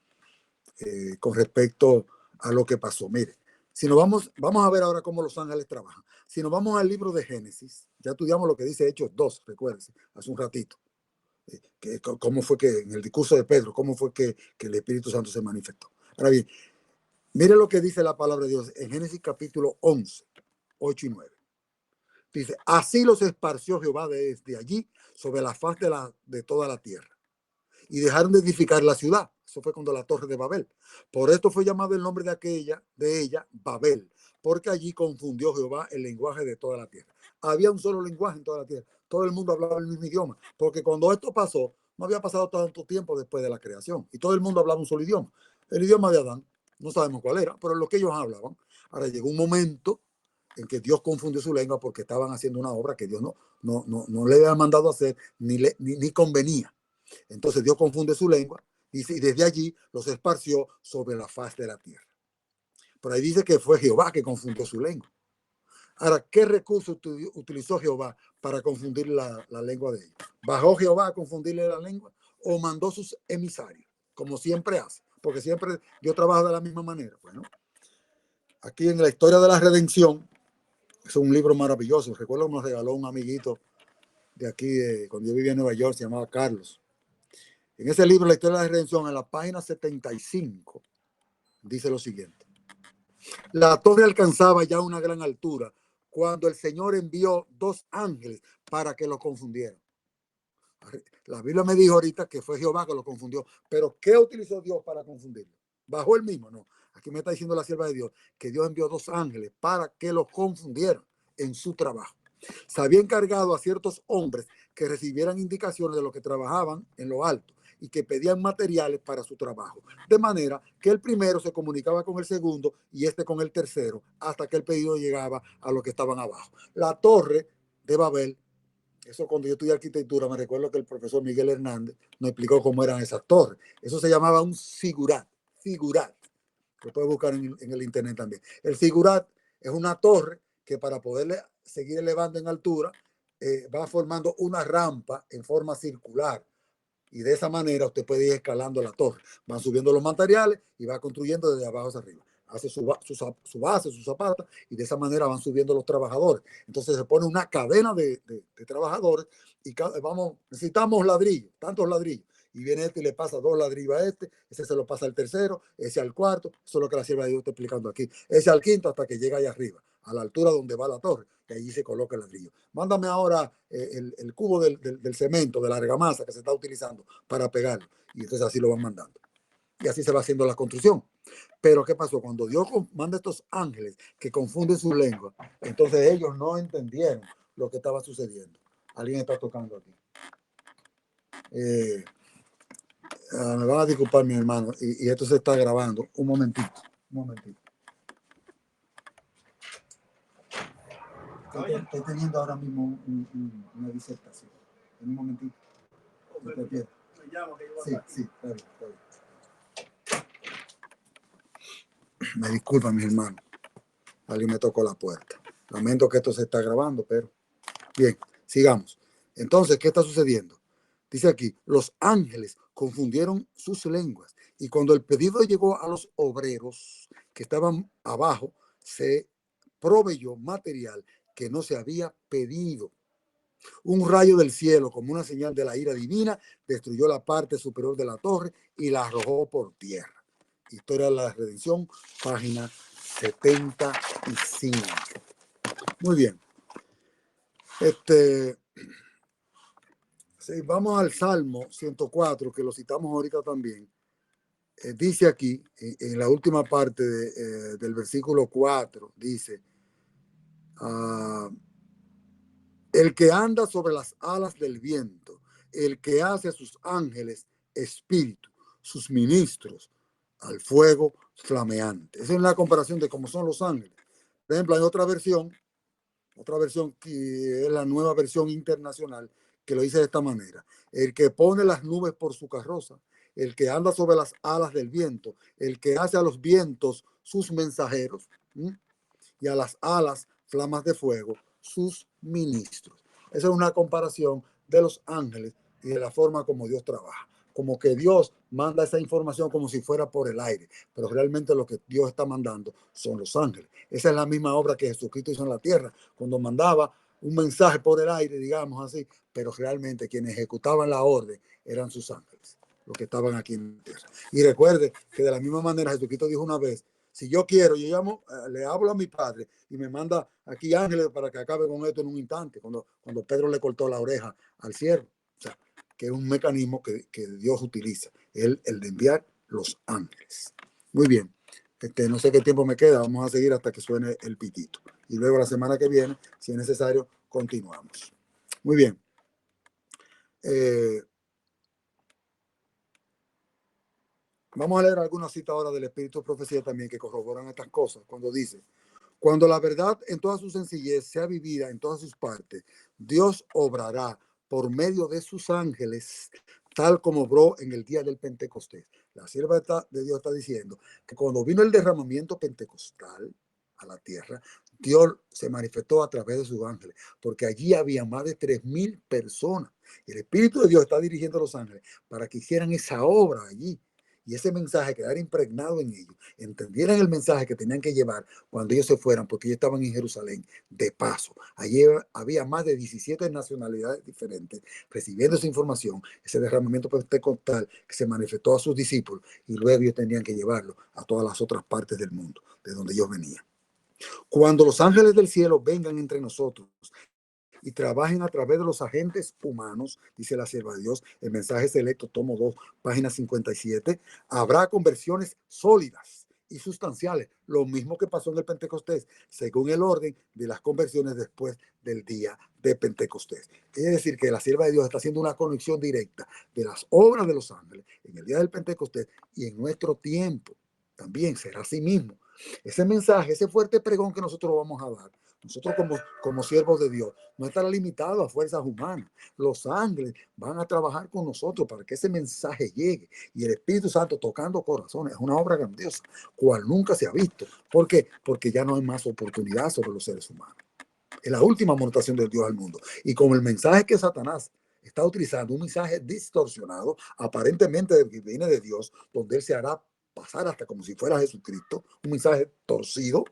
con respecto a lo que pasó. Mire, Si nos vamos a ver ahora cómo los ángeles trabajan. Si nos vamos al libro de Génesis, ya estudiamos lo que dice Hechos 2, recuérdense, hace un ratito. Cómo fue que en el discurso de Pedro, cómo fue que el Espíritu Santo se manifestó. Ahora bien, mire lo que dice la palabra de Dios en Génesis capítulo 11, 8 y 9. Dice, así los esparció Jehová desde allí sobre la faz de toda la tierra. Y dejaron de edificar la ciudad. Eso fue cuando la torre de Babel. Por esto fue llamado el nombre de ella, Babel, porque allí confundió Jehová el lenguaje de toda la tierra. Había un solo lenguaje en toda la tierra. Todo el mundo hablaba el mismo idioma, porque cuando esto pasó, no había pasado tanto tiempo después de la creación, y todo el mundo hablaba un solo idioma. El idioma de Adán, no sabemos cuál era, pero lo que ellos hablaban. Ahora llegó un momento en que Dios confundió su lengua porque estaban haciendo una obra que Dios no le había mandado hacer ni convenía. Entonces Dios confunde su lengua y desde allí los esparció sobre la faz de la tierra. Por ahí dice que fue Jehová que confundió su lengua. Ahora, ¿qué recurso utilizó Jehová para confundir la lengua de ellos? ¿Bajó Jehová a confundirle la lengua o mandó sus emisarios, como siempre hace? Porque siempre Dios trabaja de la misma manera. Bueno, aquí en la historia de la redención, es un libro maravilloso. Recuerdo que nos regaló un amiguito de aquí, cuando yo vivía en Nueva York, se llamaba Carlos. En ese libro, la historia de la redención, en la página 75, dice lo siguiente. La torre alcanzaba ya una gran altura cuando el Señor envió dos ángeles para que lo confundieran. La Biblia me dijo ahorita que fue Jehová que lo confundió, pero ¿qué utilizó Dios para confundirlo? ¿Bajó él mismo? No. Aquí me está diciendo la sierva de Dios que Dios envió dos ángeles para que los confundieran en su trabajo. Se había encargado a ciertos hombres que recibieran indicaciones de los que trabajaban en lo alto y que pedían materiales para su trabajo. De manera que el primero se comunicaba con el segundo y este con el tercero hasta que el pedido llegaba a los que estaban abajo. La torre de Babel, eso cuando yo estudié arquitectura, me recuerdo que el profesor Miguel Hernández nos explicó cómo eran esas torres. Eso se llamaba un zigurat. Zigurat. Lo puedes buscar en el internet también. El zigurat es una torre que para poderle seguir elevando en altura, va formando una rampa en forma circular. Y de esa manera usted puede ir escalando la torre. Van subiendo los materiales y va construyendo desde abajo hacia arriba. Hace su base, su zapata, y de esa manera van subiendo los trabajadores. Entonces se pone una cadena de trabajadores y necesitamos ladrillos, tantos ladrillos. Y viene este y le pasa dos ladrillos a este, ese se lo pasa al tercero, ese al cuarto. Eso es lo que la sierva de Dios está explicando aquí. Ese al quinto hasta que llega allá arriba, a la altura donde va la torre, y allí se coloca el ladrillo. Mándame ahora el cubo del cemento, de la argamasa que se está utilizando para pegarlo. Y entonces así lo van mandando. Y así se va haciendo la construcción. Pero ¿qué pasó? Cuando Dios manda estos ángeles que confunden su lengua, entonces ellos no entendieron lo que estaba sucediendo. Alguien está tocando aquí. Me van a disculpar, mi hermano, y esto se está grabando. Un momentito. Estoy teniendo ahora mismo una disertación. En un momentito. Sí, está bien. Me disculpan, mis hermanos. Alguien me tocó la puerta. Lamento que esto se está grabando, pero bien, sigamos. Entonces, ¿qué está sucediendo? Dice aquí, los ángeles confundieron sus lenguas y cuando el pedido llegó a los obreros que estaban abajo, se proveyó material que no se había pedido. Un rayo del cielo, como una señal de la ira divina, destruyó la parte superior de la torre y la arrojó por tierra. Historia de la Redención, página 75. Muy bien. Si vamos al Salmo 104, que lo citamos ahorita también. Dice aquí, en la última parte del versículo 4, dice, el que anda sobre las alas del viento, el que hace a sus ángeles espíritu, sus ministros al fuego flameante. Esa es la comparación de cómo son los ángeles. Por ejemplo, hay otra versión que es la nueva versión internacional, que lo dice de esta manera: el que pone las nubes por su carroza, el que anda sobre las alas del viento, el que hace a los vientos sus mensajeros, y a las alas flamas de fuego sus ministros. Esa es una comparación de los ángeles y de la forma como Dios trabaja. Como que Dios manda esa información como si fuera por el aire, pero realmente lo que Dios está mandando son los ángeles. Esa es la misma obra que Jesucristo hizo en la tierra, cuando mandaba un mensaje por el aire, digamos así, pero realmente quienes ejecutaban la orden eran sus ángeles, los que estaban aquí en la tierra. Y recuerde que de la misma manera Jesucristo dijo una vez, si yo quiero, yo llamo, le hablo a mi padre y me manda aquí ángeles para que acabe con esto en un instante, cuando Pedro le cortó la oreja al siervo. O sea, que es un mecanismo que Dios utiliza, el de enviar los ángeles. Muy bien, no sé qué tiempo me queda, vamos a seguir hasta que suene el pitito. Y luego la semana que viene, si es necesario, continuamos. Muy bien. Vamos a leer algunas citas ahora del Espíritu de Profecía también que corroboran estas cosas, cuando dice, cuando la verdad en toda su sencillez sea vivida en todas sus partes, Dios obrará por medio de sus ángeles, tal como obró en el día del Pentecostés. La sierva de Dios está diciendo que cuando vino el derramamiento pentecostal a la tierra, Dios se manifestó a través de sus ángeles, porque allí había más de 3,000 personas. Y el Espíritu de Dios está dirigiendo a los ángeles para que hicieran esa obra allí. Y ese mensaje quedara impregnado en ellos, entendieran el mensaje que tenían que llevar cuando ellos se fueran, porque ellos estaban en Jerusalén de paso. Allí había más de 17 nacionalidades diferentes recibiendo esa información, ese derramamiento pentecostal que se manifestó a sus discípulos, y luego ellos tenían que llevarlo a todas las otras partes del mundo de donde ellos venían. Cuando los ángeles del cielo vengan entre nosotros y trabajen a través de los agentes humanos, dice la sierva de Dios, el mensaje selecto, tomo 2, página 57, habrá conversiones sólidas y sustanciales, lo mismo que pasó en el Pentecostés, según el orden de las conversiones después del día de Pentecostés. Es decir, que la sierva de Dios está haciendo una conexión directa de las obras de los ángeles en el día del Pentecostés y en nuestro tiempo. También será así mismo. Ese mensaje, ese fuerte pregón que nosotros vamos a dar, nosotros como siervos de Dios, no estará limitado a fuerzas humanas. Los ángeles van a trabajar con nosotros para que ese mensaje llegue. Y el Espíritu Santo tocando corazones es una obra grandiosa, cual nunca se ha visto. ¿Por qué? Porque ya no hay más oportunidad sobre los seres humanos. Es la última amonestación de Dios al mundo. Y con el mensaje que Satanás está utilizando, un mensaje distorsionado, aparentemente que viene de Dios, donde él se hará pasar hasta como si fuera Jesucristo, un mensaje torcido.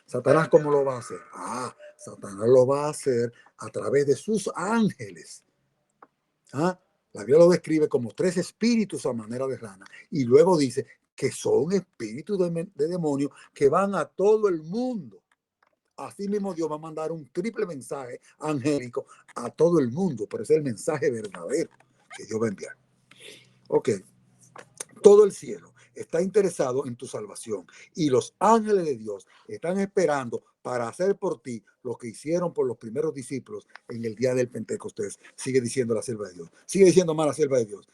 Satanás, ¿cómo lo va a hacer? Satanás lo va a hacer a través de sus ángeles. La Biblia lo describe como 3 espíritus a manera de rana. Y luego dice que son espíritus de demonios que van a todo el mundo. Así mismo Dios va a mandar un triple mensaje angélico a todo el mundo, pero ese es el mensaje verdadero que Dios va a enviar. Ok, todo el cielo está interesado en tu salvación y los ángeles de Dios están esperando para hacer por ti lo que hicieron por los primeros discípulos en el día del Pentecostés. Sigue diciendo la sierva de Dios. Sigue diciendo más la sierva de Dios.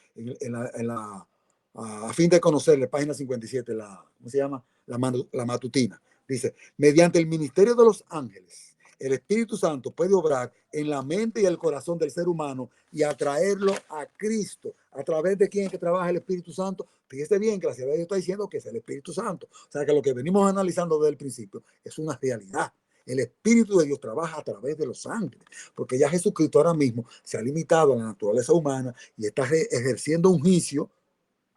A fin de conocerle, página 57, ¿cómo se llama? La matutina. Dice, mediante el ministerio de los ángeles, el Espíritu Santo puede obrar en la mente y el corazón del ser humano y atraerlo a Cristo. ¿A través de quién que trabaja el Espíritu Santo? Fíjese bien que la sierva de Dios está diciendo que es el Espíritu Santo. O sea que lo que venimos analizando desde el principio es una realidad. El Espíritu de Dios trabaja a través de los ángeles, porque ya Jesucristo ahora mismo se ha limitado a la naturaleza humana y está ejerciendo un juicio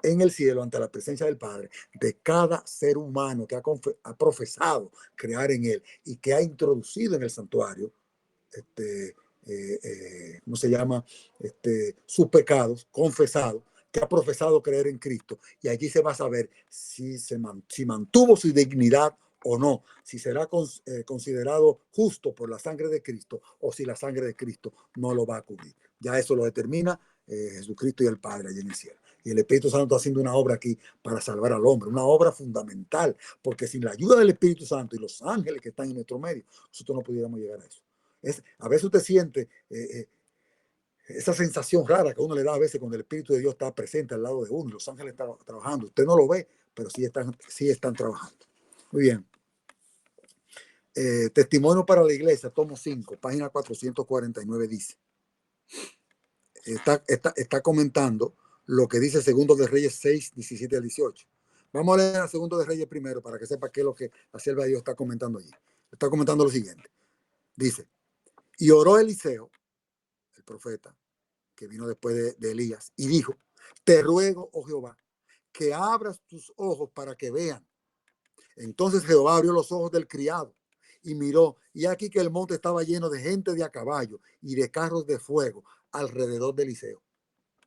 en el cielo ante la presencia del Padre de cada ser humano que ha profesado crear en él y que ha introducido en el santuario ¿cómo se llama? Sus pecados confesados, que ha profesado creer en Cristo. Y allí se va a saber si mantuvo su dignidad o no, si será considerado justo por la sangre de Cristo o si la sangre de Cristo no lo va a cubrir. Ya eso lo determina Jesucristo y el Padre allí en el cielo. Y el Espíritu Santo está haciendo una obra aquí para salvar al hombre, una obra fundamental, porque sin la ayuda del Espíritu Santo y los ángeles que están en nuestro medio, nosotros no pudiéramos llegar a eso. A veces usted siente esa sensación rara que uno le da a veces cuando el Espíritu de Dios está presente al lado de uno y los ángeles están trabajando. Usted no lo ve, pero sí están trabajando. Muy bien. Testimonio para la iglesia, tomo 5, página 449 dice. Está comentando lo que dice Segundo de Reyes 6, 17 al 18. Vamos a leer a Segundo de Reyes primero para que sepa qué es lo que la sierva de Dios está comentando allí. Está comentando lo siguiente. Dice, y oró Eliseo, el profeta, que vino después de Elías, y dijo, te ruego, oh Jehová, que abras tus ojos para que vean. Entonces Jehová abrió los ojos del criado y miró, y aquí que el monte estaba lleno de gente de a caballo y de carros de fuego alrededor de Eliseo.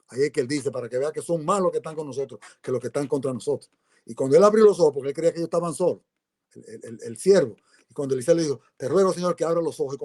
Ahí es que él dice, para que vea que son más los que están con nosotros que los que están contra nosotros. Y cuando él abrió los ojos, porque él creía que ellos estaban solos, el siervo, y cuando Eliseo le dijo, te ruego, Señor, que abra los ojos, y